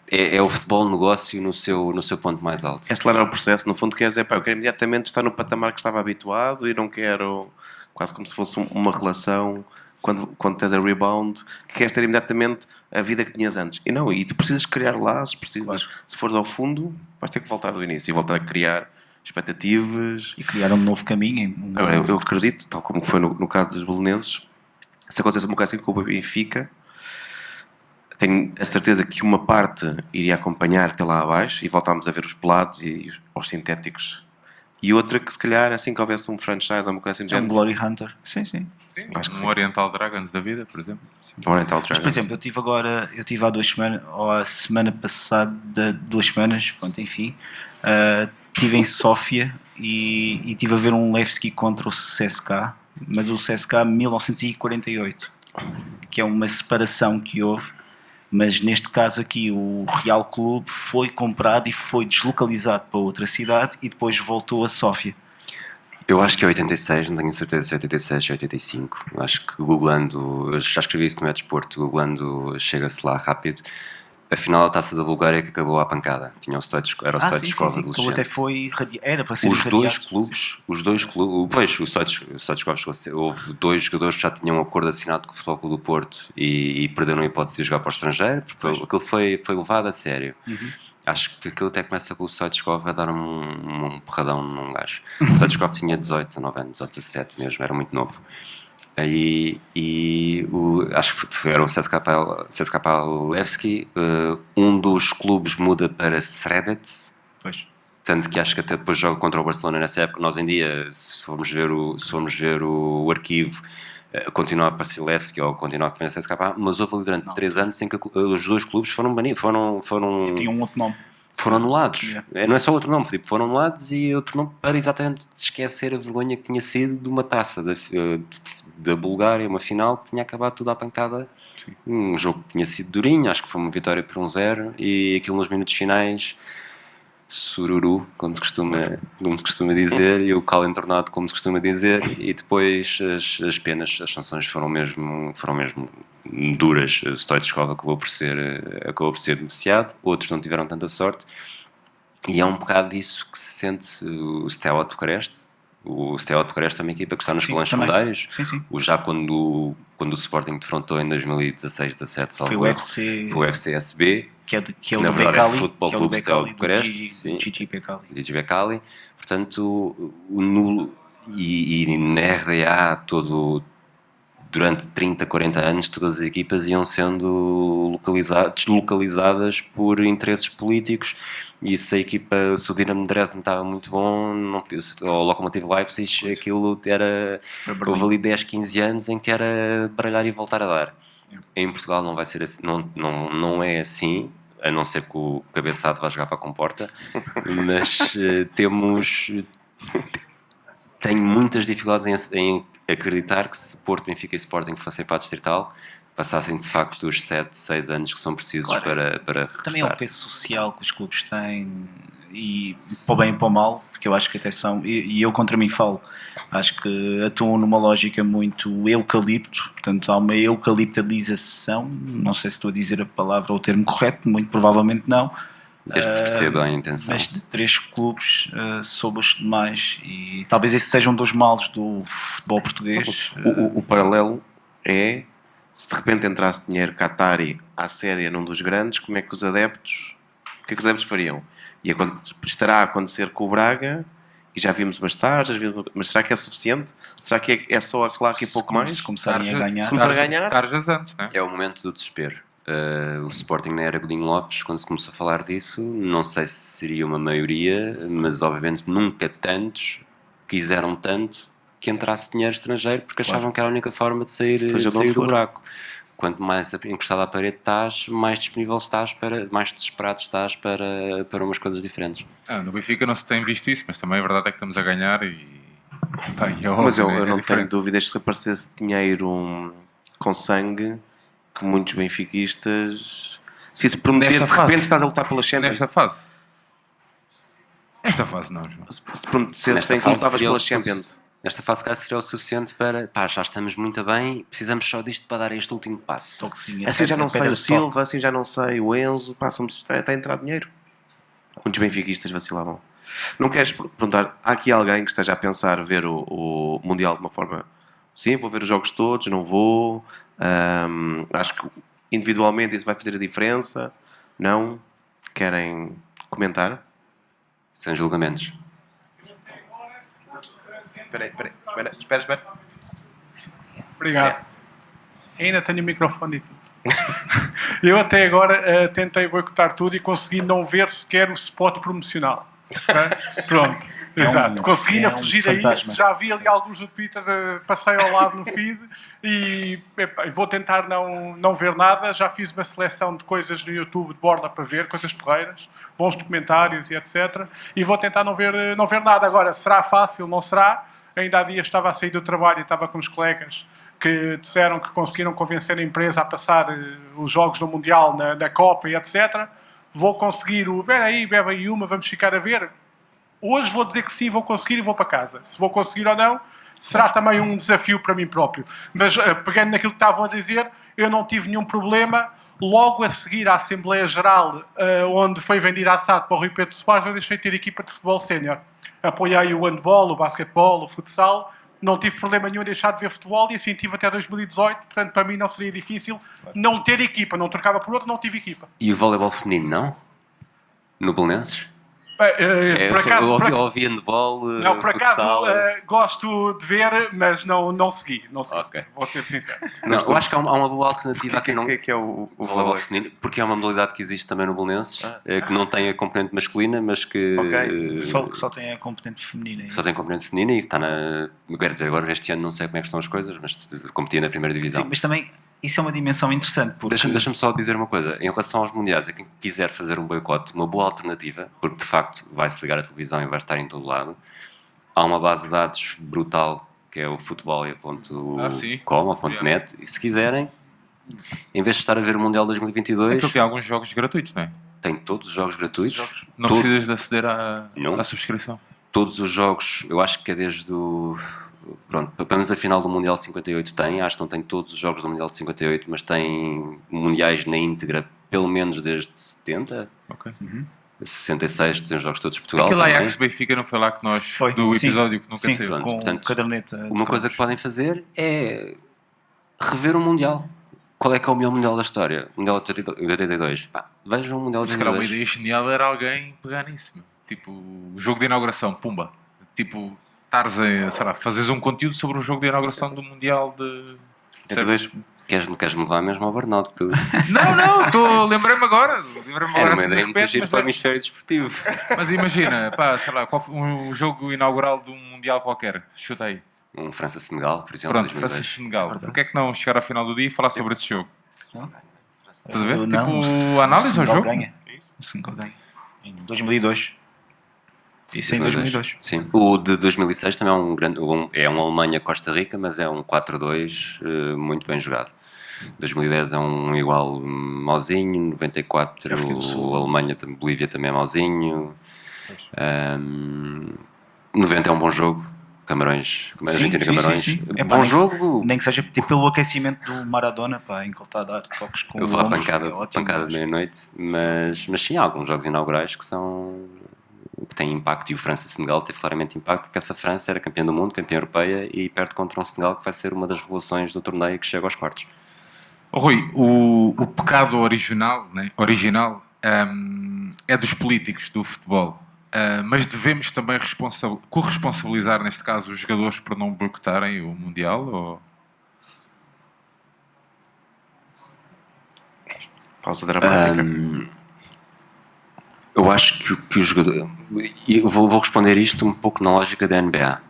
é o futebol negócio no seu ponto mais alto. É acelerar o processo. No fundo, quer dizer, eu quero imediatamente estar no patamar que estava habituado e não quero... Quase como se fosse uma relação, quando tens a rebound, que queres ter imediatamente a vida que tinhas antes. E não, e tu precisas criar laços, se fores ao fundo, vais ter que voltar do início e voltar a criar expectativas. E criar um novo caminho. Eu acredito, tal como foi no caso dos belenenses, se acontecesse uma coisa assim com o Benfica, tenho a certeza que uma parte iria acompanhar até lá abaixo e voltámos a ver os pelados e os sintéticos. E outra que se calhar, assim que houvesse um franchise ou uma coisa assim de género. Um Glory Hunter. Sim. Acho que Um sim. Oriental Dragons da vida, por exemplo. Oriental Mas, Dragons. por exemplo, eu tive há 2 semanas, ou a semana passada, 2 semanas, pronto, enfim, estive em Sófia e estive a ver um Levski contra o CSKA, mas o CSKA 1948, que é uma separação que houve, mas neste caso aqui o Real Clube foi comprado e foi deslocalizado para outra cidade e depois voltou a Sófia. Eu acho que é 86, não tenho certeza se é 86 ou 85. Eu acho que googlando, eu já escrevi isso no Desporto, googlando chega-se lá rápido. Afinal, a Taça da Bulgária que acabou à pancada. Tinha o Stoichkov, era o Stoichkov sim. adolescente. Até foi era para ser Os dois clubes, pois, o Stoichkov chegou a ser, houve 2 jogadores que já tinham um acordo assinado com o Futebol Clube do Porto e perderam a hipótese de jogar para o estrangeiro, porque aquilo foi levado a sério. Acho que aquilo até começa com o Stoichkov a dar um porradão num gajo. O Stoichkov tinha 18, 19 anos, ou 17 mesmo, era muito novo. Acho que era o CSKA Levski. Um dos clubes muda para Sredec. Pois. Tanto que acho que até depois joga contra o Barcelona nessa época. Nós em dia, se formos ver o arquivo, continua a aparecer Levski ou continua a comer a CSKA, mas houve ali durante 3 anos em que os dois clubes foram banidos, Tinham um outro nome. foram anulados. Yeah. Não é só outro nome, Filipe, foram anulados e outro nome para exatamente esquecer a vergonha que tinha sido de uma taça da Bulgária, uma final que tinha acabado tudo à pancada. Um jogo que tinha sido durinho, acho que foi uma vitória por 1-0 e aquilo nos minutos finais, sururu, como se costuma dizer, e o cal entornado, como se costuma dizer, e depois as penas, as sanções foram mesmo duras. Stoichkov acabou por ser beneficiado, outros não tiveram tanta sorte, e é um bocado disso que se sente o Steaua de Bucareste. O Steaua de Bucareste é uma equipa que está nos escalões secundários. Já quando o Sporting defrontou em 2016-17, foi o FC SB, que é o na do verdade Becali, é o Futebol Clube Steaua de Bucareste, Gigi Becali. Portanto, e na RDA durante 30, 40 anos todas as equipas iam sendo deslocalizadas por interesses políticos, e se a equipa, se o Dinamo Dresden estava muito bom, não podia, ou o Lokomotiv Leipzig, aquilo houve ali 10, 15 anos em que era baralhar e voltar a dar. Em Portugal não vai ser assim, não é assim, a não ser que o cabeçado vá jogar para a comporta, mas tenho muitas dificuldades em acreditar que se Porto, Benfica e Sporting fossem para a Distrital, passassem de facto os 7, 6 anos que são precisos para regressar. Também é o peso social que os clubes têm, e para o bem e para o mal, porque eu acho que até são, e eu contra mim falo, acho que atuam numa lógica muito eucalipto, portanto há uma eucaliptalização, não sei se estou a dizer a palavra ou o termo correto, muito provavelmente não. Este percebo a intenção. Mas de 3 clubes sobre os demais, e talvez esse seja um dos males do futebol português. O paralelo é, se de repente entrasse dinheiro Qatari à séria num dos grandes, como é que os adeptos, o que é que os adeptos fariam? E estará a acontecer com o Braga, e já vimos umas taxas, mas será que é suficiente? Será que é só a claque e pouco mais? Se começarem a ganhar. Se começar a ganhar, Tarjas antes, não é? É o momento do desespero. O Sporting na era Godinho Lopes, quando se começou a falar disso, não sei se seria uma maioria, mas obviamente nunca tantos quiseram tanto que entrasse dinheiro estrangeiro, porque achavam que era a única forma de sair do buraco. Quanto mais encostado à parede estás, mais disponível estás, mais desesperado estás para umas coisas diferentes. No Benfica não se tem visto isso, mas também a verdade é que estamos a ganhar e... Mas eu não tenho dúvidas que se aparecesse dinheiro com sangue, que muitos benfiquistas, se isso prometer, de repente estás a lutar pela Champions. Nesta fase não, João. Se prometesse que lutavas pela Champions. Nesta fase, cara, seria o suficiente para, já estamos muito bem, precisamos só disto para dar este último passo. Assim já não sei o Silva, assim já não sei o Enzo, passa-me está a entrar dinheiro. Muitos benfiquistas vacilavam. Não queres perguntar, há aqui alguém que esteja a pensar ver o Mundial de uma forma, sim, vou ver os jogos todos, não vou, acho que individualmente isso vai fazer a diferença, não? Querem comentar? Sem julgamentos. Espera. Obrigado. Ainda tenho o microfone e tudo. Eu até agora tentei boicotar tudo e consegui não ver sequer o spot promocional. Okay? Pronto. Exato. Consegui fugir a isso. Já vi ali alguns do Twitter, passei ao lado no feed e vou tentar não ver nada. Já fiz uma seleção de coisas no YouTube de borda para ver, coisas porreiras, bons documentários e etc. E vou tentar não ver nada. Agora, será fácil? Não será? Ainda há dias estava a sair do trabalho e estava com uns colegas que disseram que conseguiram convencer a empresa a passar os jogos no Mundial, na Copa e etc. Vou conseguir bebe aí uma, vamos ficar a ver. Hoje vou dizer que sim, vou conseguir e vou para casa. Se vou conseguir ou não, será também um desafio para mim próprio. Mas, pegando naquilo que estavam a dizer, eu não tive nenhum problema. Logo a seguir à Assembleia Geral, onde foi vendida a SAD para o Rui Pedro Soares, eu deixei de ter equipa de futebol sénior. Apoiei o handball, o basquetebol, o futsal. Não tive problema nenhum em deixar de ver futebol e assim tive até 2018. Portanto, para mim não seria difícil não ter equipa. Não trocava por outro, não tive equipa. E o voleibol feminino, não? No Belenenses? Por acaso, eu ouvi handball, não, por acaso futsal. gosto de ver, mas não segui. Não segui. Ok. Vou ser sincero. Não, eu acho que há uma boa alternativa a quem não... O que é o O voleibol feminino, porque é uma modalidade que existe também no Belenenses, que não tem a componente masculina, mas que Só tem a componente feminina. é só isso? tem componente feminina e está na. Quero dizer, agora este ano não sei como é que estão as coisas, mas competia na primeira divisão. Sim, mas também isso é uma dimensão interessante. Porque... Deixa-me só dizer uma coisa. Em relação aos mundiais, a quem quiser fazer um boicote, uma boa alternativa, porque de facto vai-se ligar à televisão e vai estar em todo lado, há uma base de dados brutal que é o futebolia.com ou .net, e se quiserem, em vez de estar a ver o Mundial 2022, Então tem alguns jogos gratuitos, não é? tem todos os jogos gratuitos. Não Todo- precisas de aceder Não. à subscrição. Todos os jogos, eu acho que é desde o. Pronto, pelo menos a final do Mundial 58 tem, acho que não tem todos os jogos do Mundial de 58, mas tem mundiais na íntegra, pelo menos desde 70, Ok. 66, tem os jogos todos de Portugal. Aquele também. Ajax Benfica não foi lá que nós, Foi, do sim. episódio que nunca Sim, saiu. Pronto, com portanto, caderneta. de Uma coisa cromos. que podem fazer é rever o Mundial. Qual é que é o melhor Mundial da história? O Mundial de 82. Pá, vejam o Mundial de Se calhar uma 82. ideia genial era alguém pegar nisso. Meu. Tipo, o jogo de inauguração, pumba. Tipo, estares a, sei lá, fazes um conteúdo sobre o jogo de inauguração do Mundial de... 82. Queres-me levar mesmo ao burnout? Que tu... Lembrei-me agora. Era uma Assim, de ideia muito repente, gira mas, para o hemisfério desportivo. mas imagina, pá, sei lá, qual foi um jogo inaugural de um Mundial qualquer. Chuta aí. Um França-Senegal, por exemplo. Pronto, 2002. França-Senegal. Porquê é que não chegar ao final do dia e falar sobre esse jogo? Estás a ver? Não, Tipo, análise ao Senegal jogo. ganha. O Senegal ganha. Em 2002. Isso é em 2002. Sim. O de 2006 também é um grande. É um Alemanha-Costa Rica, mas é um 4-2 muito bem jogado. 2010 é um igual mauzinho. 94 África do Sul. a Alemanha, Bolívia também é mauzinho. 90 é um bom jogo. Camarões, Argentina sim, Camarões. sim, sim. É, pá, Bom nem que- jogo. Nem que seja tipo, pelo aquecimento do Maradona, pá, em que ele está a dar toques com Eu vou à ombros, pancada, é ótimo, pancada mas- de meia-noite, mas sim, há alguns jogos inaugurais que têm impacto, e o França-Senegal teve claramente impacto, porque essa França era campeã do mundo, campeã europeia, e perde contra um Senegal que vai ser uma das revelações do torneio que chega aos quartos. Oh, Rui, o pecado original, né, é dos políticos do futebol. Mas devemos também corresponsabilizar, neste caso, os jogadores por não boicotarem o Mundial? Ou... Pausa dramática. Eu acho que o jogador. Eu vou responder isto um pouco na lógica da NBA.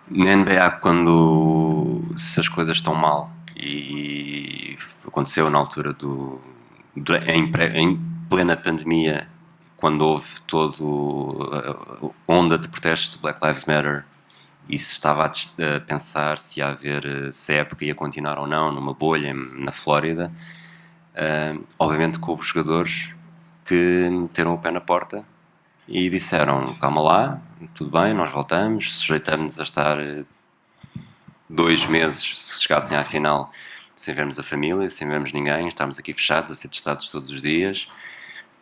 Na NBA, se as coisas estão mal, e aconteceu na altura em plena pandemia, quando houve toda a onda de protestos do Black Lives Matter, e se estava a pensar se a época ia continuar ou não numa bolha na Flórida, obviamente que houve jogadores que meteram o pé na porta e disseram: calma lá, tudo bem, nós voltamos, sujeitamos-nos a estar 2 meses, se chegassem à final, sem vermos a família, sem vermos ninguém, estamos aqui fechados a ser testados todos os dias,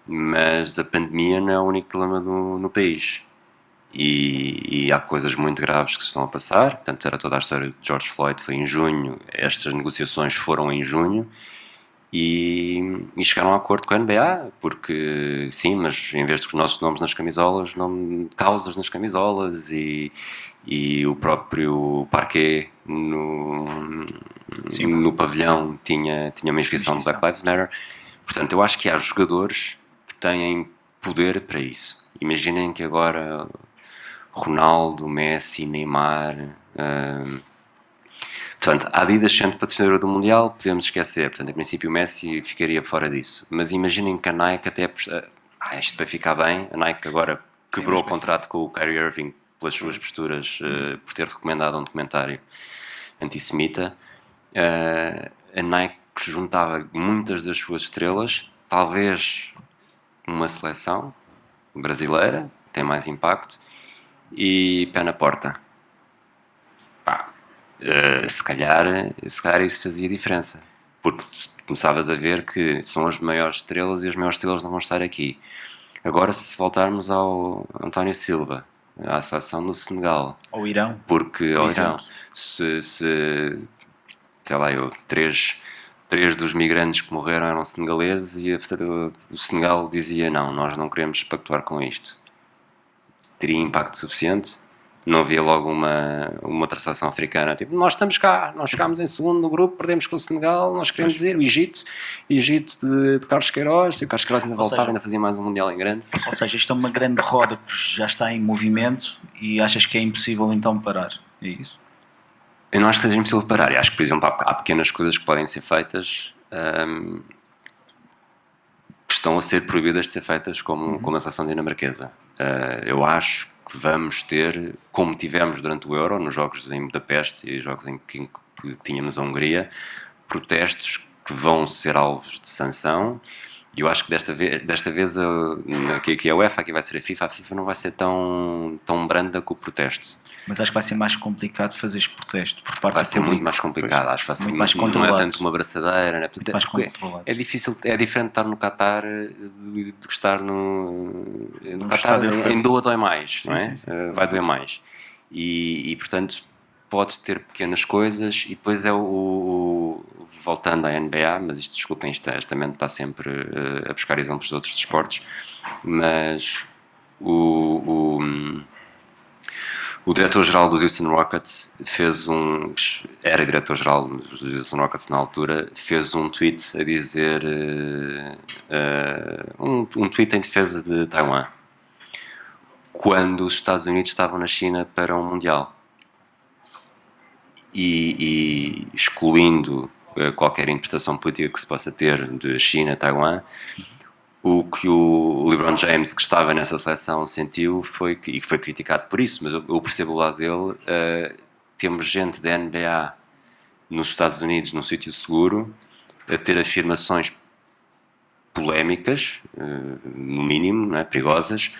mas a pandemia não é o único problema no país. E há coisas muito graves que se estão a passar. Portanto, era toda a história de George Floyd, foi em junho, estas negociações foram em junho, e chegaram a acordo com a NBA, porque sim, mas em vez dos nossos nomes nas camisolas, causas nas camisolas, e o próprio parquet no pavilhão tinha uma inscrição de Black Lives Matter. Portanto, eu acho que há jogadores que têm poder para isso. Imaginem que agora Ronaldo, Messi, Neymar... Portanto, a Adidas, sendo patrocinadora do Mundial, podemos esquecer. Portanto, em princípio, o Messi ficaria fora disso. Mas imaginem que a Nike até... isto vai ficar bem. A Nike agora quebrou o contrato com o Kyrie Irving pelas suas posturas, por ter recomendado um documentário antissemita. A Nike juntava muitas das suas estrelas, talvez uma seleção brasileira, tem mais impacto, e pé na porta. Se calhar isso fazia diferença, porque começavas a ver que são as maiores estrelas e as maiores estrelas não vão estar aqui. Agora, se voltarmos ao António Silva, à seleção do Senegal, Ao Irão. porque Por ao exemplo. Irão, sei lá eu, três 3 dos migrantes que morreram eram senegaleses e o Senegal dizia não, nós não queremos pactuar com isto. Teria impacto suficiente? Não havia logo uma transação africana, tipo, nós estamos cá, nós chegámos em segundo no grupo, perdemos com o Senegal, nós queremos dizer o Egito de Carlos Queiroz, e o Carlos Queiroz ainda voltava, ainda fazia mais um Mundial em grande. Ou seja, isto é uma grande roda que já está em movimento e achas que é impossível então parar, é isso? Eu não acho que seja impossível parar, eu acho que, por exemplo, há pequenas coisas que podem ser feitas que estão a ser proibidas de ser feitas como a seleção dinamarquesa. Eu acho que vamos ter, como tivemos durante o Euro, nos jogos em Budapeste e jogos em que tínhamos a Hungria, protestos que vão ser alvos de sanção. E eu acho que desta vez aqui a UEFA, aqui vai ser a FIFA não vai ser tão branda com o protesto. Mas acho que vai ser mais complicado fazer este protesto por parte vai do ser público. muito mais complicado, acho que vai ser Muito mais não é controlado. tanto uma abraçadeira, né? Portanto, mais controlado. é difícil, é diferente estar no Qatar de estar no Qatar, estádio europeu. em Doha dói mais, não é? sim. Vai doer mais e portanto podes ter pequenas coisas e depois voltando à NBA, mas isto, desculpem, esta mente está sempre a buscar exemplos de outros desportos, mas o diretor-geral dos Houston Rockets era diretor-geral dos Houston Rockets na altura, fez um tweet a dizer um tweet em defesa de Taiwan quando os Estados Unidos estavam na China para um Mundial e excluindo qualquer interpretação política que se possa ter de China, Taiwan, o que o LeBron James, que estava nessa seleção, sentiu e foi criticado por isso, mas eu percebo o lado dele. Temos gente da NBA nos Estados Unidos, num sítio seguro, a ter afirmações polémicas, no mínimo, não é? Perigosas,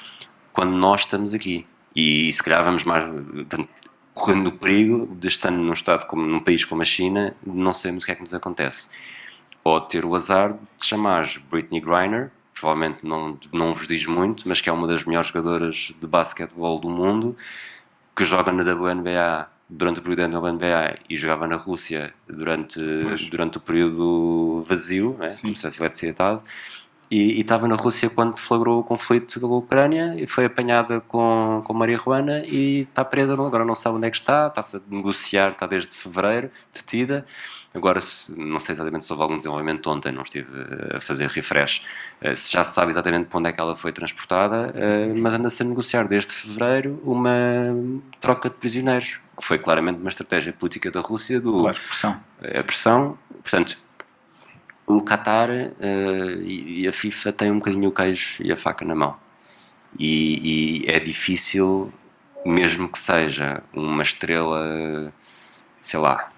quando nós estamos aqui. E se calhar vamos mais, correndo o perigo de estar num país como a China, não sabemos o que é que nos acontece. Ou ter o azar de chamares Brittney Griner, provavelmente não vos diz muito, mas que é uma das melhores jogadoras de basquetebol do mundo, que joga na WNBA durante o período da WNBA e jogava na Rússia durante o período vazio, né? Como se fosse eletricidade, e estava na Rússia quando deflagrou o conflito da Ucrânia e foi apanhada com marihuana e está presa, agora não sabe onde é que está-se a negociar, está desde fevereiro, detida. Agora, não sei exatamente se houve algum desenvolvimento ontem, não estive a fazer refresh, se já se sabe exatamente para onde é que ela foi transportada, mas anda-se a negociar desde fevereiro uma troca de prisioneiros, que foi claramente uma estratégia política da Rússia. Claro, pressão. Portanto, o Qatar e a FIFA têm um bocadinho o queijo e a faca na mão. E é difícil, mesmo que seja uma estrela, sei lá,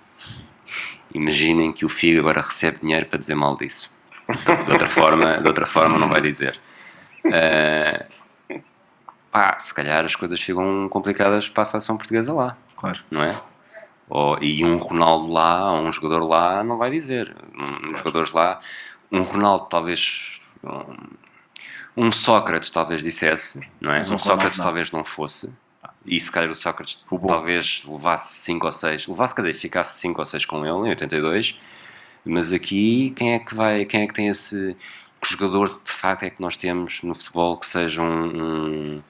imaginem que o Figo agora recebe dinheiro para dizer mal disso. De outra forma não vai dizer. Se calhar as coisas ficam complicadas para a seleção portuguesa lá. Claro. Não é? E um Ronaldo lá, ou um jogador lá, não vai dizer. Uns jogadores lá, um Ronaldo talvez, um Sócrates talvez dissesse, não é? Mas Um Sócrates talvez não fosse. E se calhar o Sócrates talvez levasse 5 ou 6, ficasse 5 ou 6 com ele em 82, mas aqui quem é que tem esse jogador de facto é que nós temos no futebol que seja um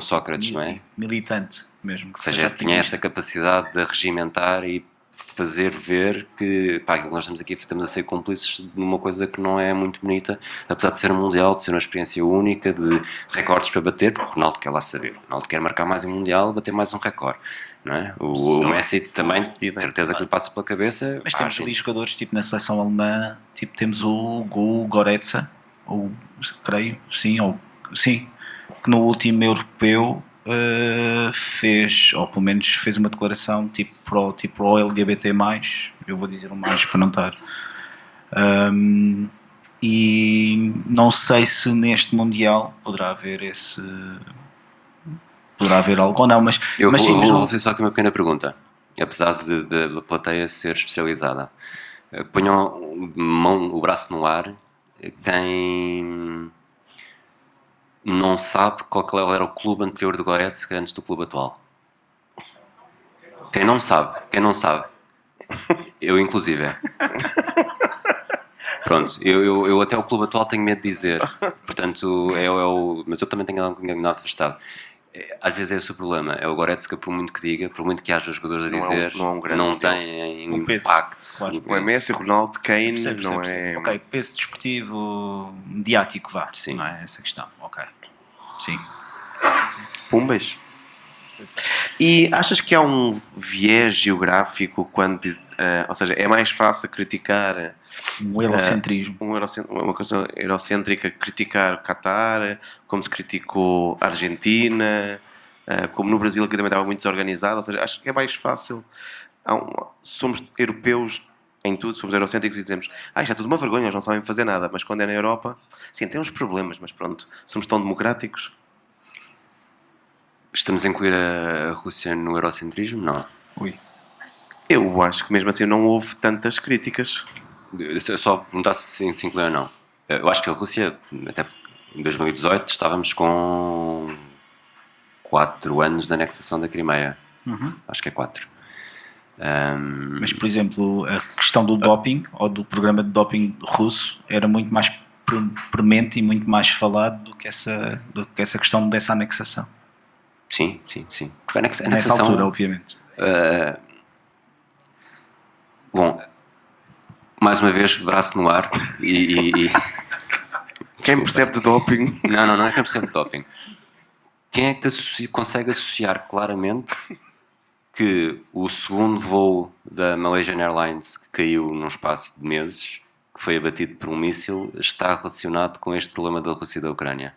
Sócrates, não é? Militante mesmo. Que tenha essa capacidade de regimentar e fazer ver que nós estamos a ser cúmplices de uma coisa que não é muito bonita, apesar de ser um mundial, de ser uma experiência única, de recordes para bater, porque o Ronaldo quer lá saber. O Ronaldo quer marcar mais um mundial, bater mais um recorde, não é? O Messi também, de certeza que lhe passa pela cabeça. Mas temos ali jogadores, tipo na seleção alemã, tipo temos o Goretzka, creio, que no último europeu fez, ou pelo menos fez uma declaração tipo pro LGBT+, eu vou dizer o mais para não estar, e não sei se neste Mundial poderá haver algo ou não, mas vou fazer só aqui uma pequena pergunta, apesar da plateia ser especializada. Ponham o braço no ar quem não sabe qual era o clube anterior do Goretzka antes do clube atual. Quem não sabe, eu inclusive. Pronto, eu até o clube atual tenho medo de dizer, portanto, mas eu também tenho um caminhado afastado. Às vezes é esse o problema, é o Goretzka, por muito que diga, por muito que haja jogadores a dizer, não tem Um peso, impacto. claro. Não é Messi, Ronaldo, Kane, Percebo. não é... Ok, peso desportivo mediático, vá. Sim. Não é essa a questão. Ok. Sim. Pumbas. E achas que há um viés geográfico quando, ou seja, é mais fácil criticar Um eurocentrismo. uma coisa eurocêntrica, criticar o Qatar, como se criticou a Argentina, como no Brasil que também estava muito desorganizado, ou seja, acho que é mais fácil. Somos europeus em tudo, somos eurocêntricos e dizemos isto é tudo uma vergonha, eles não sabem fazer nada, mas quando é na Europa, sim, tem uns problemas, mas pronto, somos tão democráticos. Estamos a incluir a Rússia no eurocentrismo? Não. Ui. Eu acho que mesmo assim não houve tantas críticas. Eu só perguntar se inclui ou não. Eu acho que a Rússia, até em 2018, estávamos com 4 anos de anexação da Crimeia. Acho que é 4. Mas, por exemplo, a questão do doping ou do programa de doping russo era muito mais premente e muito mais falado do que essa questão dessa anexação. Sim. Porque a anexação, Nessa altura, obviamente. Bom, mais uma vez, braço no ar e Quem percebe de doping? Não é que eu percebo de doping. Quem é que consegue associar claramente que o segundo voo da Malaysian Airlines que caiu num espaço de meses, que foi abatido por um míssil, está relacionado com este problema da Rússia e da Ucrânia?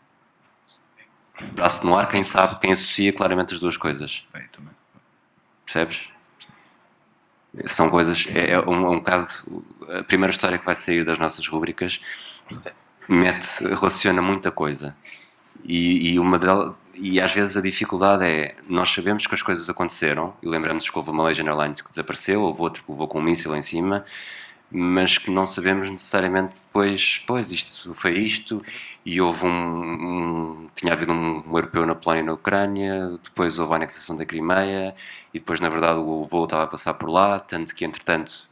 Braço no ar, quem sabe, quem associa claramente as duas coisas. Bem, também. Percebes? São coisas, é um bocado a primeira história que vai sair das nossas rúbricas relaciona muita coisa e às vezes a dificuldade é, nós sabemos que as coisas aconteceram e lembramos que houve a Malaysian Airlines que desapareceu, houve outro que levou com um míssil em cima, mas que não sabemos necessariamente depois, pois isto foi isto, e houve tinha havido um europeu na Polónia e na Ucrânia, depois houve a anexação da Crimeia, e depois na verdade o voo estava a passar por lá, tanto que entretanto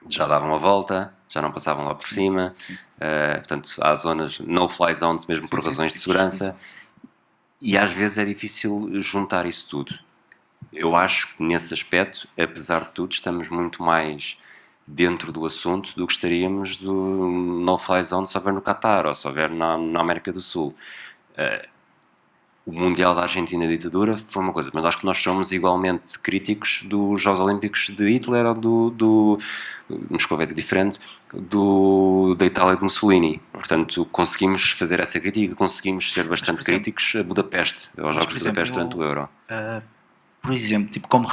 já davam a volta, já não passavam lá por cima, portanto há zonas, no-fly zones mesmo por razões de segurança, e às vezes é difícil juntar isso tudo. Eu acho que nesse aspecto, apesar de tudo, estamos muito mais dentro do assunto do que estaríamos do no-fly zone se houver no Qatar ou se houver na América do Sul. O Mundial da Argentina da ditadura foi uma coisa, mas acho que nós somos igualmente críticos dos Jogos Olímpicos de Hitler ou do Moscou é diferente, da Itália de Mussolini. Portanto, conseguimos fazer essa crítica, conseguimos ser bastante críticos a Budapeste, aos Jogos de Budapeste durante o Euro. Por exemplo, tipo, como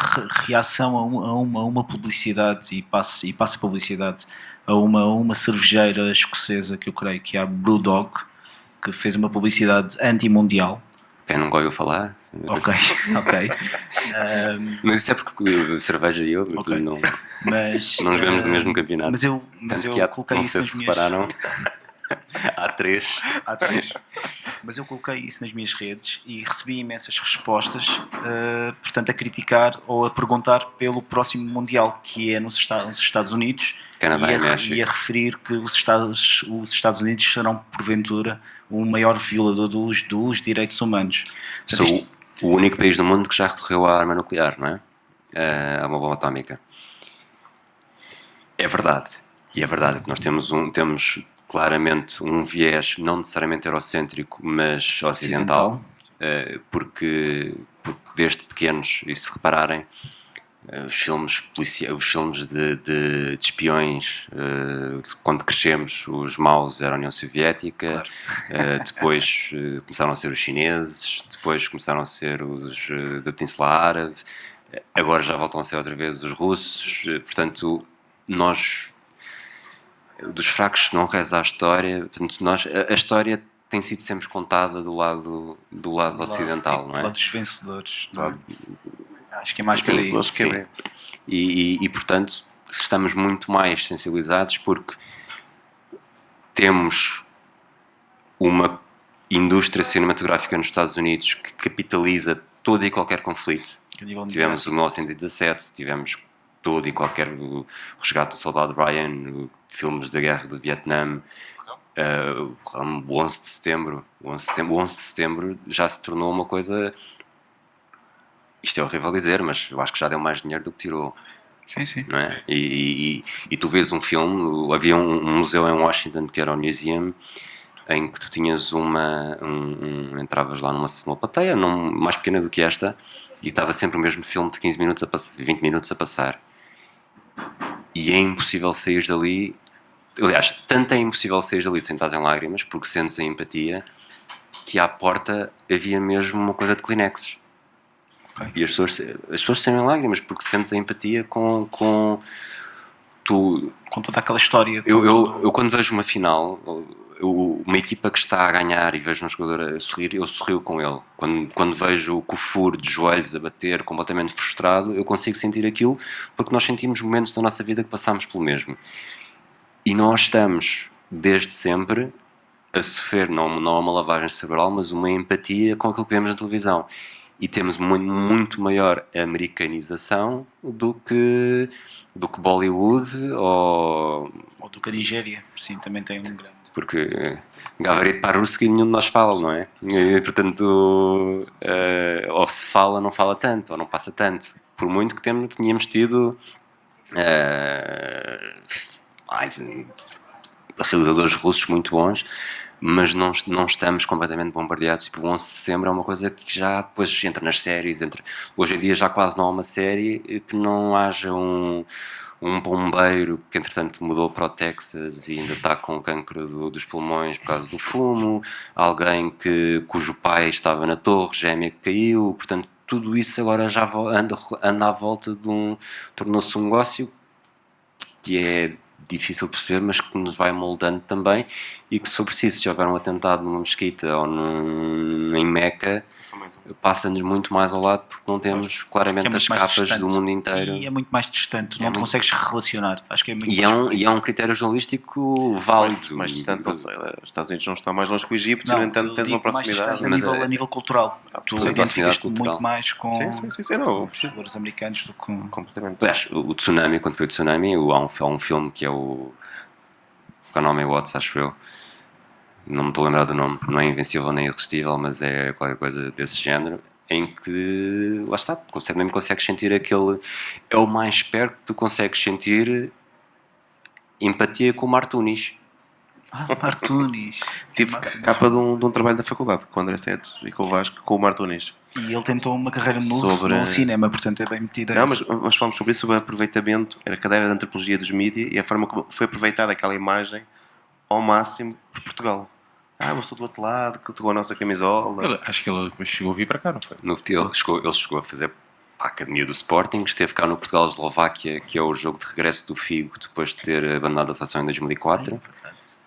reação a uma publicidade e passa publicidade a uma cervejeira escocesa que eu creio que é a Brewdog, que fez uma publicidade anti-mundial. Quem nunca ouviu falar? Ok. Mas isso é porque cerveja e eu Okay. não Mas, jogamos no mesmo campeonato. Mas eu coloquei não isso sei nas se minhas... repararam, há 3. Há 3. Mas eu coloquei isso nas minhas redes e recebi imensas respostas, portanto, a criticar ou a perguntar pelo próximo Mundial, que é nos Estados Unidos, Canadá e México. E a referir que os Estados Unidos serão, porventura, o maior violador dos direitos humanos. Sou Portanto, o único país do mundo que já recorreu à arma nuclear, não é? A uma bomba atómica. É verdade. E é verdade que nós temos claramente um viés não necessariamente eurocêntrico, mas ocidental. Porque desde pequenos, e se repararem, os filmes de espiões, quando crescemos, os maus eram a União Soviética, claro. Depois começaram a ser os chineses, depois começaram a ser os da Península Árabe, agora já voltam a ser outra vez os russos. Portanto, nós, dos fracos não reza a história, portanto, a história tem sido sempre contada do lado ocidental, não é? Do lado dos vencedores. Acho que é mais sim, sim. E portanto estamos muito mais sensibilizados porque temos uma indústria cinematográfica nos Estados Unidos que capitaliza todo e qualquer conflito. Tivemos o 1917, tivemos todo e qualquer o Resgate do Soldado Ryan, filmes da guerra do Vietnã, o 11 de setembro. O 11 de setembro já se tornou uma coisa, isto é horrível dizer, mas eu acho que já deu mais dinheiro do que tirou. Sim. Não é? E tu vês um filme, havia um museu em Washington que era o Museum, em que tu tinhas entravas lá numa plateia mais pequena do que esta, e estava sempre o mesmo filme de 15 minutos 20 minutos a passar, e é impossível sair dali. Aliás, tanto é impossível sair dali sem estar em lágrimas, porque sentes a empatia, que à porta havia mesmo uma coisa de Kleenexes. E as pessoas sentem lágrimas porque sentes a empatia com toda aquela história. Eu quando vejo uma final, uma equipa que está a ganhar e vejo um jogador a sorrir, eu sorrio com ele. Quando vejo o Kufur de joelhos a bater, completamente frustrado, eu consigo sentir aquilo, porque nós sentimos momentos da nossa vida que passámos pelo mesmo. E nós estamos, desde sempre, a sofrer, não uma lavagem cerebral, mas uma empatia com aquilo que vemos na televisão. E temos muito maior americanização do que Bollywood ou do que a Nigéria, sim, também tem um grande. Porque Gavarit Paruski nenhum de nós fala, não é? E, portanto, ou se fala, não fala tanto, ou não passa tanto. Por muito que tínhamos tido realizadores russos muito bons, mas não estamos completamente bombardeados. Tipo, o 11 de setembro é uma coisa que já depois entra nas séries. Hoje em dia já quase não há uma série que não haja um bombeiro que entretanto mudou para o Texas e ainda está com cancro dos pulmões por causa do fumo, alguém cujo pai estava na torre gêmea que caiu. Portanto, tudo isso agora já anda à volta tornou-se um negócio que é difícil de perceber, mas que nos vai moldando também, e que, se for preciso, se houver um atentado numa mesquita ou em Meca, passa-nos muito mais ao lado, porque não temos claramente as capas do mundo inteiro. E é muito mais distante, não te consegues relacionar. Acho que é muito e é um critério jornalístico válido. Mais distante, não sei. Os Estados Unidos não estão mais longe que o Egito, no entanto tens uma proximidade. A nível cultural. Tu identificas muito mais com os valores americanos do que completamente. O tsunami, quando foi o tsunami, há um filme que é o nome é Watts, acho eu. Não me estou a lembrar do nome, não é Invencível nem Irresistível, mas é qualquer coisa desse género, em que, lá está, mesmo consegues sentir aquele, é o mais perto que tu consegues sentir empatia com o Martunis. Martunis. Tive capa de um trabalho da faculdade com o André Stedes e com o Vasco, com o Martunis. E ele tentou uma carreira no cinema, portanto é bem metido. Não, mas falamos sobre isso, sobre o aproveitamento, era a cadeira de Antropologia dos Mídia e a forma como foi aproveitada aquela imagem ao máximo por Portugal. Mas estou do outro lado, que tocou a nossa camisola. Acho que ele depois chegou a vir para cá, não foi? Ele chegou a fazer a Academia do Sporting, esteve cá no Portugal-Eslováquia, que é o jogo de regresso do Figo, depois de ter abandonado a seleção em 2004.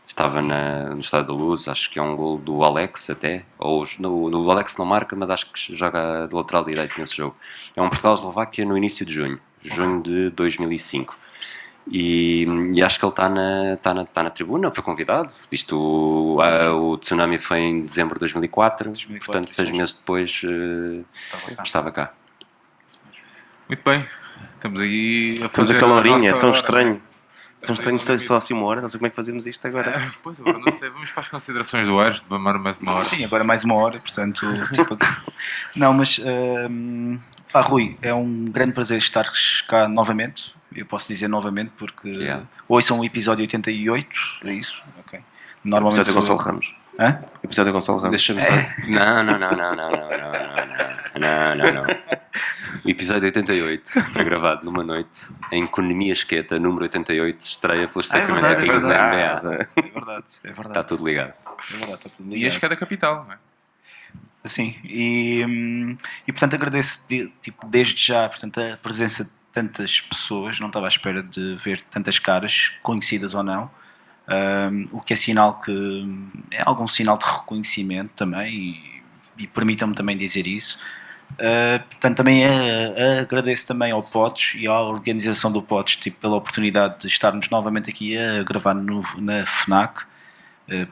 Estava no Estádio da Luz, acho que é um gol do Alex até, ou no Alex não marca, mas acho que joga do lateral direito nesse jogo. É um Portugal-Eslováquia no início de junho de 2005. E acho que ele está na tribuna, foi convidado. O tsunami foi em dezembro de 2004, portanto 6 meses depois estava cá. Muito bem, estamos aí a fazer aquela horinha, tão estranho. Tão estranho só assim uma hora, não sei como é que fazemos isto agora. Pois, agora não sei, vamos para as considerações do Aires, demora mais uma hora. Sim, agora mais uma hora, portanto. Não, mas Rui, é um grande prazer estar cá novamente. Eu posso dizer novamente porque ouçam o episódio 88, é isso? Ok. Normalmente episódio Gonçalo Ramos. Hã? Episódio Gonçalo Ramos. Deixa-me só. Não. O episódio 88 foi gravado numa noite em que o Neemias Queta, número 88, se estreia pelos Sacramento Kings da NBA. É verdade. Está tudo ligado. E acho que é da capital, não é? Sim, e portanto agradeço desde já, portanto, a presença de tantas pessoas. Não estava à espera de ver tantas caras, conhecidas ou não, o que é sinal que é algum sinal de reconhecimento também, e permitam-me também dizer isso. Portanto, também agradeço também ao Pods e à organização do Pods pela oportunidade de estarmos novamente aqui a gravar na FNAC,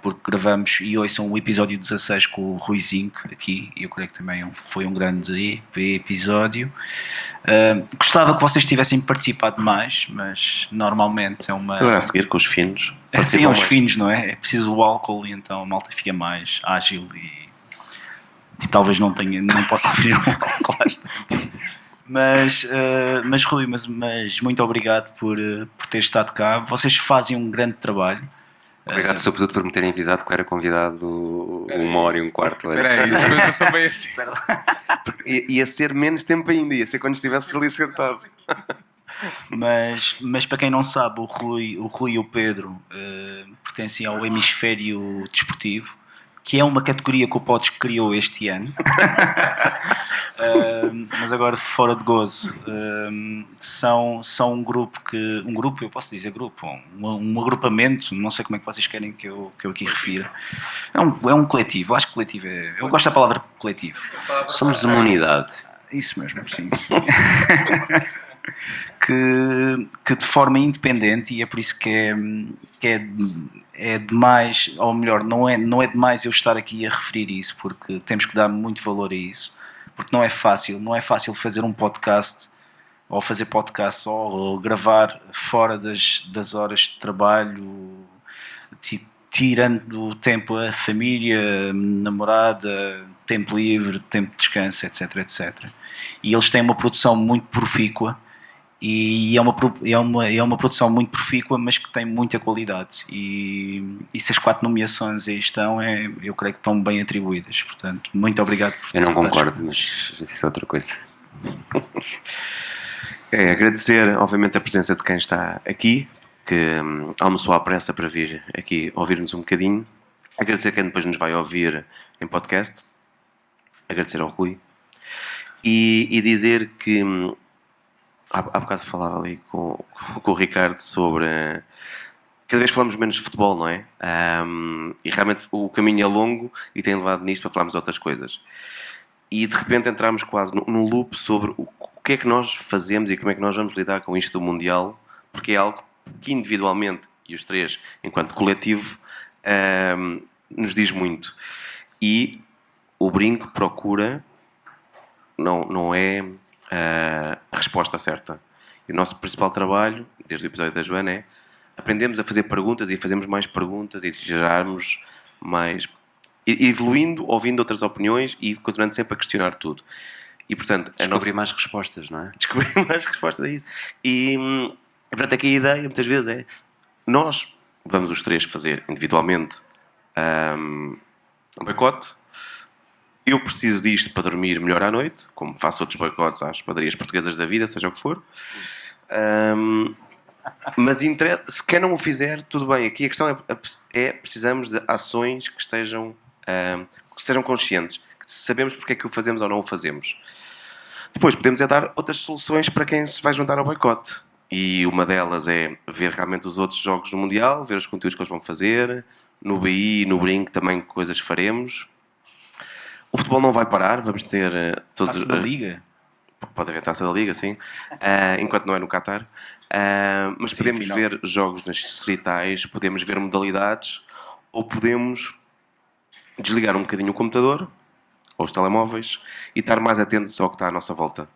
porque gravamos e ouçam o episódio 16 com o Ruizinho aqui, e eu creio que também foi um grande episódio. Gostava que vocês tivessem participado mais, mas normalmente é uma. Agora a seguir com os finos. Sim, aos mais. finos, não é? É preciso o álcool e então a malta fica mais ágil e tipo, talvez não possa referir um álcool às tantas. Mas Rui, mas muito obrigado por ter estado cá. Vocês fazem um grande trabalho. Obrigado, sobretudo, por me terem avisado que eu era convidado 1h15 antes. Espera aí, as coisas são bem assim. Ia ser menos tempo ainda, ia ser quando estivesse ali sentado. Mas para quem não sabe, o Rui e o Pedro pertencem ao hemisfério desportivo, que é uma categoria que o Podes criou este ano. Mas agora, fora de gozo, são um grupo, eu posso dizer grupo, um agrupamento, não sei como é que vocês querem que eu aqui refira. É um coletivo, acho que coletivo eu gosto da palavra coletivo. Somos uma unidade. Isso mesmo, sim. que de forma independente, e é por isso que é demais, ou melhor, não é demais eu estar aqui a referir isso, porque temos que dar muito valor a isso, porque não é fácil fazer um podcast, ou fazer podcast, ou gravar fora das horas de trabalho, tirando do tempo a família, namorada, tempo livre, tempo de descanso, etc, etc. E eles têm uma produção muito profícua, e é uma produção muito profícua, mas que tem muita qualidade, e se as 4 nomeações aí estão, eu creio que estão bem atribuídas. Portanto, muito obrigado por Eu não concordo, mas isso é outra coisa. Agradecer obviamente a presença de quem está aqui, que almoçou à pressa para vir aqui ouvir-nos um bocadinho. Agradecer quem depois nos vai ouvir em podcast. Agradecer ao Rui e dizer que há bocado falava ali com o Ricardo sobre cada vez falamos menos de futebol, não é? E realmente o caminho é longo e tem levado nisto para falarmos de outras coisas. E de repente entramos quase num loop sobre o que é que nós fazemos e como é que nós vamos lidar com isto do Mundial, porque é algo que individualmente, e os três, enquanto coletivo, nos diz muito. E o brinco procura, não é a resposta certa. E o nosso principal trabalho, desde o episódio da Joana, é aprendemos a fazer perguntas e fazermos mais perguntas e gerarmos mais... evoluindo, ouvindo outras opiniões e continuando sempre a questionar tudo. E, portanto, descobrir mais respostas, não é? Descobrir mais respostas a isso. E, portanto, aqui a ideia, muitas vezes, é nós vamos os três fazer individualmente um boicote. Eu preciso disto para dormir melhor à noite, como faço outros boicotes às padarias portuguesas da vida, seja o que for. Mas se quem não o fizer, tudo bem. Aqui a questão é precisamos de ações que sejam conscientes, que sabemos porque é que o fazemos ou não o fazemos. Depois podemos dar outras soluções para quem se vai juntar ao boicote. E uma delas é ver realmente os outros jogos do Mundial, ver os conteúdos que eles vão fazer. No BI e no Brink também coisas faremos. O futebol não vai parar, vamos ter todos... Taça da Liga? Pode haver Taça da Liga, sim. Enquanto não é no Qatar. Mas sim, podemos ver jogos nas distritais, podemos ver modalidades, ou podemos desligar um bocadinho o computador ou os telemóveis e estar mais atentos ao que está à nossa volta.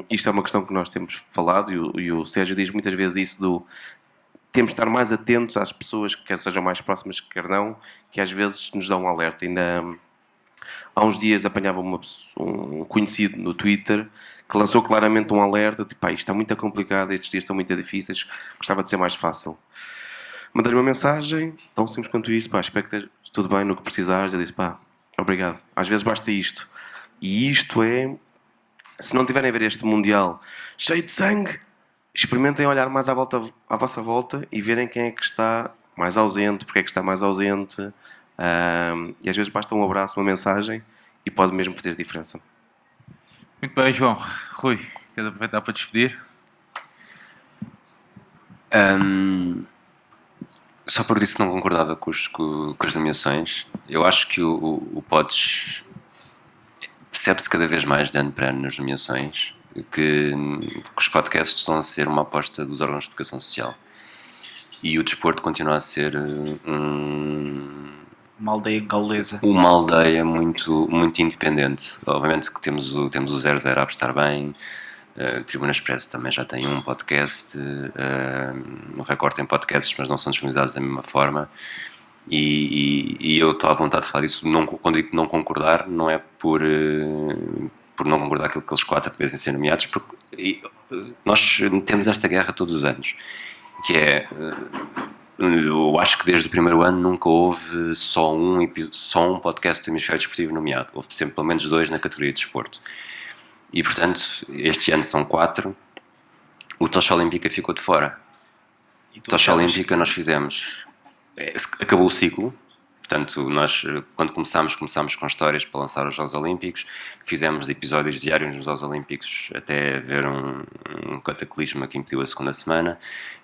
Isto é uma questão que nós temos falado e o Sérgio diz muitas vezes isso temos de estar mais atentos às pessoas, quer sejam mais próximas, quer não, que às vezes nos dão um alerta. Ainda há uns dias apanhava um conhecido no Twitter que lançou claramente um alerta, tipo, isto está muito complicado, estes dias estão muito difíceis, gostava de ser mais fácil. Mandei-lhe uma mensagem, tão simples quanto isto, espero que esteja tudo bem no que precisares. Eu disse, obrigado. Às vezes basta isto. E isto é, se não tiverem a ver este Mundial cheio de sangue, experimentem olhar mais à vossa volta e verem quem é que está mais ausente, porque é que está mais ausente. E às vezes basta um abraço, uma mensagem e pode mesmo fazer diferença. Muito bem, João. Rui, queres aproveitar para despedir? Só por isso não concordava com as nomeações. Eu acho que o Podes percebe-se cada vez mais de ano para ano nas nomeações que os podcasts estão a ser uma aposta dos órgãos de educação social e o desporto continua a ser Uma aldeia gaulesa. Uma aldeia muito, muito independente. Obviamente que temos o 00 a estar bem, Tribuna Expresso também já tem um podcast, no Record tem podcasts, mas não são disponibilizados da mesma forma. E eu estou à vontade de falar disso. Quando digo não concordar, não é por não concordar com aquilo que eles 4 devem ser nomeados, porque nós temos esta guerra todos os anos, que é, eu acho que desde o primeiro ano nunca houve só um podcast do Hemisfério Desportivo nomeado. Houve sempre pelo menos 2 na categoria de desporto. E portanto, este ano são 4. O Tocha Olímpica ficou de fora. Tocha Olímpica nós fizemos, acabou o ciclo. Portanto, nós, quando começámos com histórias para lançar os Jogos Olímpicos, fizemos episódios diários nos Jogos Olímpicos até haver um cataclisma que impediu a segunda semana.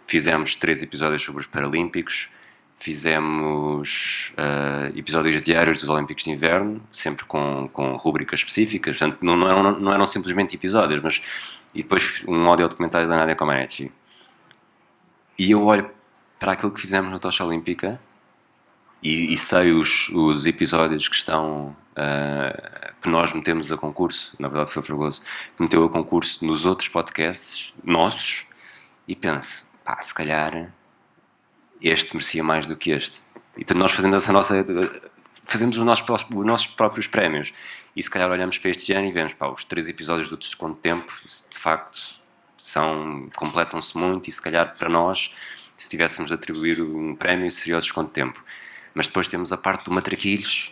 Fizemos 3 episódios sobre os Paralímpicos, fizemos episódios diários dos Olímpicos de Inverno, sempre com rúbricas específicas. Portanto, não eram simplesmente episódios, mas... E depois um áudio documentário da Nadia Comaneci. E eu olho para aquilo que fizemos na Tocha Olímpica e sei os episódios que estão que nós metemos a concurso, na verdade foi o Fragoso que meteu a concurso nos outros podcasts nossos, e penso, pá, se calhar este merecia mais do que este. Então nós fazemos os nossos próprios prémios, e se calhar olhamos para este ano e vemos, pá, os 3 episódios do Desconto de Tempo de facto completam-se muito, e se calhar para nós, se tivéssemos de atribuir um prémio, seria o Desconto de Tempo. Mas depois temos a parte do Matraquilhos,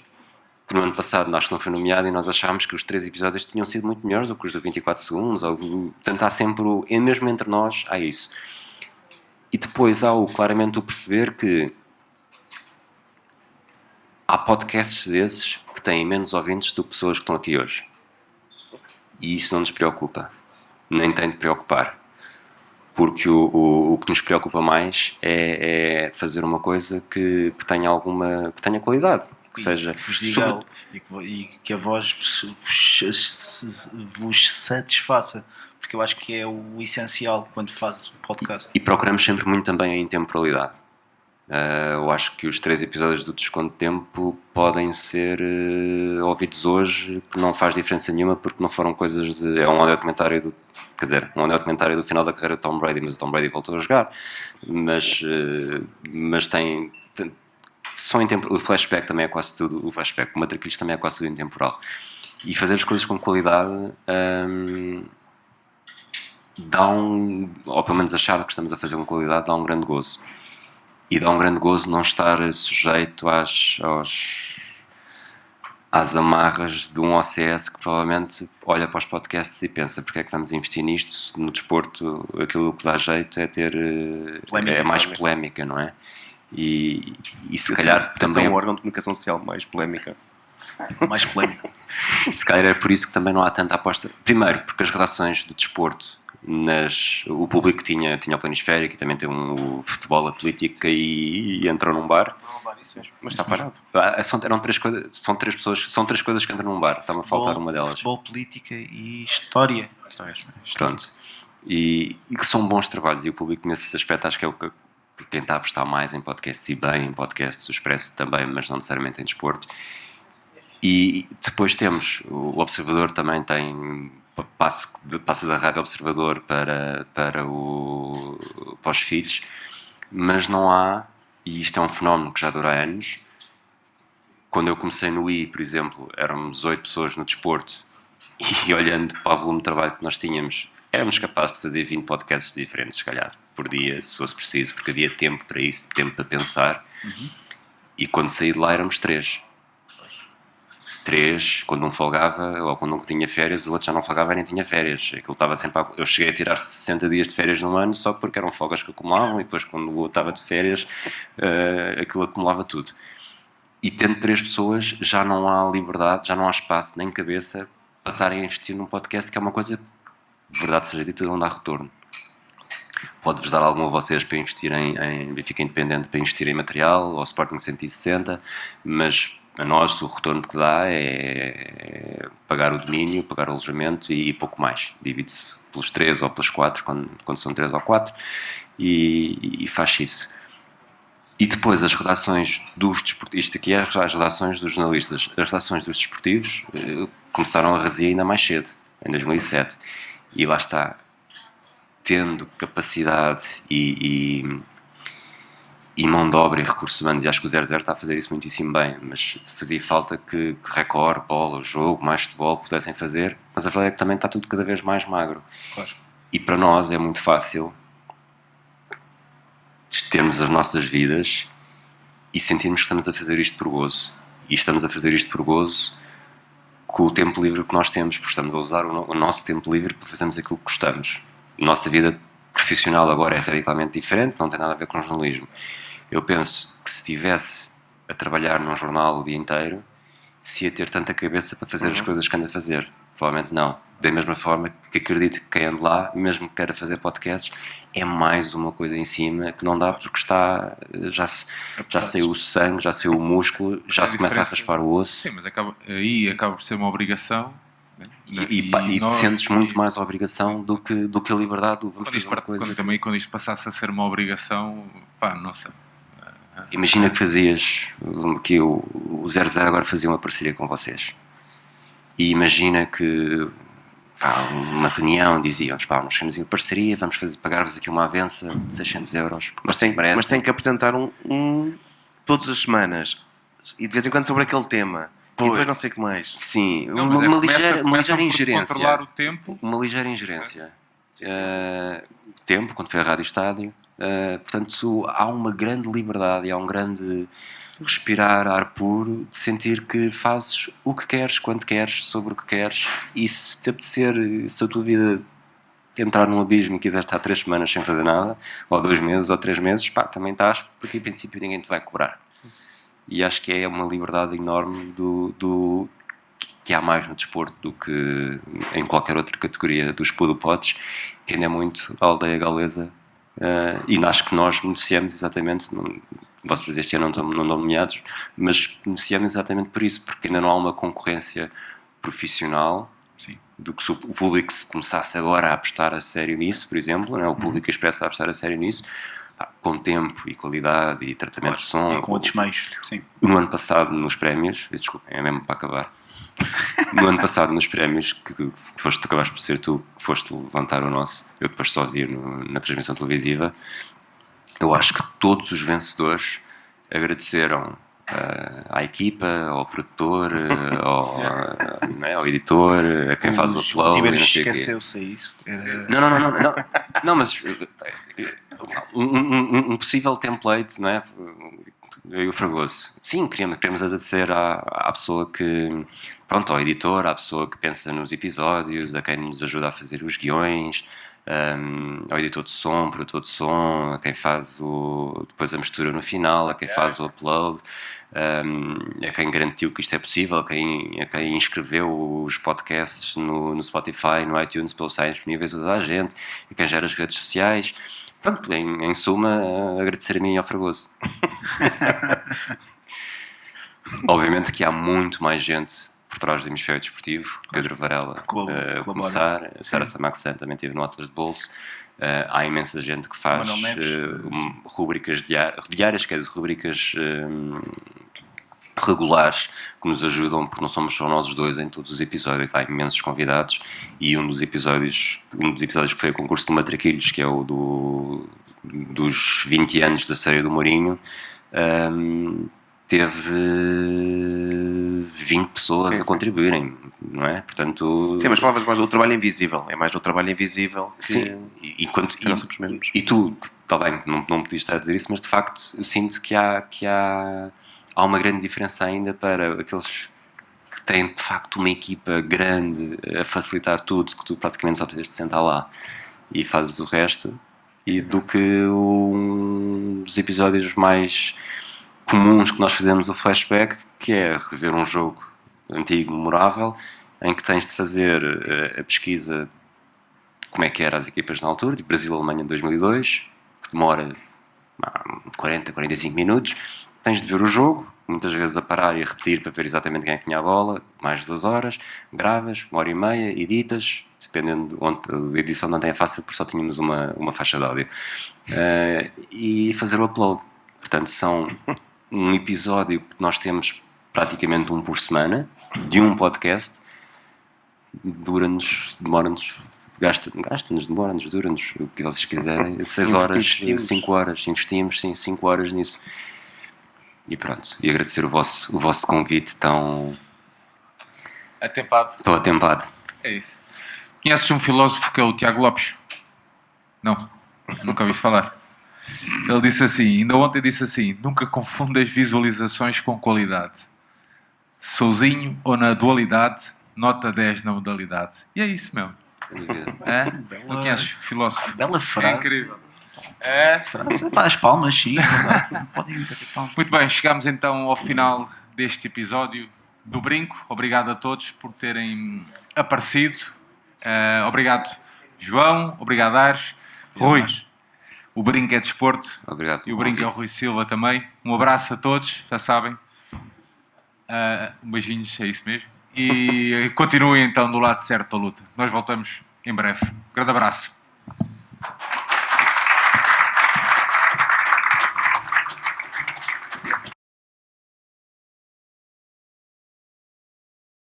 que no ano passado acho que não foi nomeado, e nós achámos que os 3 episódios tinham sido muito melhores do que os do 24 segundos, portanto há sempre, mesmo entre nós, há isso. E depois há claramente o perceber que há podcasts desses que têm menos ouvintes do que pessoas que estão aqui hoje. E isso não nos preocupa, nem tem de preocupar. Porque o que nos preocupa mais é fazer uma coisa que tenha qualidade, que seja e que a voz vos satisfaça, porque eu acho que é o essencial quando fazes um podcast. E procuramos sempre muito também a intemporalidade. Eu acho que os 3 episódios do Desconto de Tempo podem ser ouvidos hoje, que não faz diferença nenhuma, porque não foram coisas de... É um documentário do final da carreira de Tom Brady, mas o Tom Brady voltou a jogar, mas o flashback também é quase tudo, o Matraquilhos também é quase tudo intemporal. E fazer as coisas com qualidade ou pelo menos achar que estamos a fazer com qualidade, dá um grande gozo. E dá um grande gozo não estar sujeito às amarras de um OCS que provavelmente olha para os podcasts e pensa, porque é que vamos investir nisto? No desporto aquilo que dá jeito é ter mais polémica, não é? E se calhar também é um órgão de comunicação social mais polémica. Mais polémica. Se calhar é por isso que também não há tanta aposta. Primeiro, porque as redações do desporto, o público tinha o Planisférico, e também tem o futebol, a política, e entrou num bar. Mas está parado. São 3 coisas que entram num bar. Está-me a faltar uma delas. Futebol, política e história. Pronto. E que são bons trabalhos, e o público nesse aspecto acho que é o que quem está a apostar mais em podcasts, e bem em podcasts, o Expresso também, mas não necessariamente em desporto. E depois temos o Observador, também tem passa da Rádio Observador para os feeds, mas não há, e isto é um fenómeno que já dura anos. Quando eu comecei no I, por exemplo, éramos 8 pessoas no desporto, e olhando para o volume de trabalho que nós tínhamos, éramos capazes de fazer 20 podcasts diferentes, se calhar, por dia, se fosse preciso, porque havia tempo para isso, tempo para pensar. E quando saí de lá éramos 3, quando um folgava, ou quando um tinha férias, o outro já não folgava nem tinha férias. Aquilo estava sempre eu cheguei a tirar 60 dias de férias num ano, só porque eram folgas que acumulavam, e depois quando o outro estava de férias, aquilo acumulava tudo. E tendo 3 pessoas, já não há liberdade, já não há espaço nem cabeça para estarem a investir num podcast, que é uma coisa que, de verdade seja dita, não dá retorno. Pode-vos dar algum a vocês para investir em Benfica Independente, para investir em material, ou Sporting 160, mas a nós o retorno que dá é pagar o domínio, pagar o alojamento e pouco mais. Divide-se pelos 3 ou pelos 4, quando são 3 ou 4, e faz isso. E depois as redações dos desportivos, isto aqui é as redações dos jornalistas, as redações dos desportivos começaram a razir ainda mais cedo, em 2007. E lá está, tendo capacidade e mão de obra e recursos humanos, e acho que o 00 está a fazer isso muitíssimo bem, mas fazia falta que Record, Bola, Jogo, mais futebol pudessem fazer, mas a verdade é que também está tudo cada vez mais magro. Claro. E para nós é muito fácil termos as nossas vidas e sentirmos que estamos a fazer isto por gozo. E estamos a fazer isto por gozo com o tempo livre que nós temos, porque estamos a usar o nosso tempo livre para fazermos aquilo que gostamos. Nossa vida profissional agora é radicalmente diferente, não tem nada a ver com jornalismo. Eu penso que se estivesse a trabalhar num jornal o dia inteiro, se ia ter tanta cabeça para fazer as coisas que anda a fazer. Provavelmente não. Da mesma forma que acredito que quem anda lá, mesmo que queira fazer podcasts, é mais uma coisa em cima que não dá porque está, já saiu o sangue, já saiu o músculo, já se começa a raspar o osso. Sim, mas aí acaba por ser uma obrigação. Né? E nós, sentes muito mais a obrigação do que a liberdade do vamos fazer uma coisa. Quando isto passasse a ser uma obrigação, pá, não sei. Imagina que fazias, que o 00 agora fazia uma parceria com vocês. E imagina que uma reunião diziam-nos, nós temos uma parceria, vamos pagar-vos aqui uma avença de 600 euros. Mas tem que apresentar um todas as semanas e de vez em quando sobre aquele tema. E depois não sei o que mais. Sim, Não, uma ligeira ingerência. Controlar o tempo. Uma ligeira ingerência. Tempo, quando foi a Rádio Estádio. Portanto, há uma grande liberdade e há um grande respirar ar puro de sentir que fazes o que queres, quando queres, sobre o que queres, e se te apetecer, se a tua vida entrar num abismo e quiseres estar 3 semanas sem fazer nada, ou 2 meses, ou 3 meses, também estás, porque em princípio ninguém te vai cobrar. E acho que é uma liberdade enorme que há mais no desporto do que em qualquer outra categoria dos podopodes, que ainda é muito a aldeia galesa. E acho que nós beneficiamos exatamente, vocês este ano não estão nomeados, mas beneficiamos exatamente por isso, porque ainda não há uma concorrência profissional. Sim. Do que se o público se começasse agora a apostar a sério nisso, por exemplo, não é? O público expresso a apostar a sério nisso, com tempo e qualidade e tratamento de som. E com outros meios, sim. No ano passado, nos prémios, desculpem, é mesmo para acabar. No ano passado, nos prémios, que acabaste por ser tu que foste levantar o nosso, eu depois só vi na transmissão televisiva, eu acho que todos os vencedores agradeceram à equipa, ao produtor, ao editor, a quem faz o upload. O esqueceu-se isso. Não, mas um possível template, não é? Eu e o Fragoso. Sim, queremos agradecer à pessoa que, ao editor, à pessoa que pensa nos episódios, a quem nos ajuda a fazer os guiões, ao editor de som, produtor de som, a quem faz depois a mistura no final, a quem faz o upload, a quem garantiu que isto é possível, a quem inscreveu os podcasts no Spotify, no iTunes, para estarem disponíveis a toda a gente, a quem gera as redes sociais. Pronto, em suma, agradecer a mim e ao Fragoso. Obviamente que há muito mais gente por trás do hemisfério desportivo. Pedro Varela a começar, a Sara Samaxan também esteve no Atlas de Bolso. Há imensa gente que faz rubricas diárias, quer dizer, rubricas regulares que nos ajudam, porque não somos só nós os dois em todos os episódios, há imensos convidados, e um dos episódios que foi o concurso de Matraquilhos, que é o dos 20 anos da série do Mourinho, teve 20 pessoas a contribuírem, não é? Portanto, sim, mas falavas mais do trabalho invisível, é mais do trabalho invisível que... Sim, e tu, está bem, não me podias estar a dizer isso, mas de facto eu sinto que há uma grande diferença ainda para aqueles que têm de facto uma equipa grande a facilitar tudo, que tu praticamente só precisas de sentar lá e fazes o resto, e do que os episódios mais comuns que nós fazemos o flashback, que é rever um jogo antigo, memorável, em que tens de fazer a pesquisa de como é que eram as equipas na altura, de Brasil-Alemanha de 2002, que demora 40, 45 minutos. Tens de ver o jogo, muitas vezes a parar e a repetir para ver exatamente quem é que tinha a bola, mais de 2 horas, gravas, 1h30, editas, dependendo de onde a edição não é fácil, porque só tínhamos uma faixa de áudio, e fazer o upload. Portanto, são um episódio que nós temos praticamente um por semana, de um podcast, demora-nos, gasta-nos, demora-nos, dura-nos, o que vocês quiserem, 6 horas, 5 horas, investimos, sim, 5 horas nisso. E pronto, e agradecer o vosso convite tão... Atempado. Estou atempado. É isso. Conheces um filósofo que é o Tiago Lopes? Não, nunca ouvi falar. Ele disse assim, ainda ontem disse assim: nunca confundas visualizações com qualidade. Sozinho ou na dualidade, nota 10 na modalidade. E é isso mesmo. É? Não conheces filósofo? Bela frase. É incrível. É. Frase. Pá, as palmas, sim. Podem bater palmas. Muito bem, chegamos então ao final deste episódio do Brinco. Obrigado a todos por terem aparecido. Obrigado, João. Obrigado, Ares. Rui. O Brinco é desporto. Obrigado. E o Brinco é o Rui Silva também. Um abraço a todos, já sabem. Beijinhos, é isso mesmo. E continuem então do lado certo da luta. Nós voltamos em breve. Grande abraço.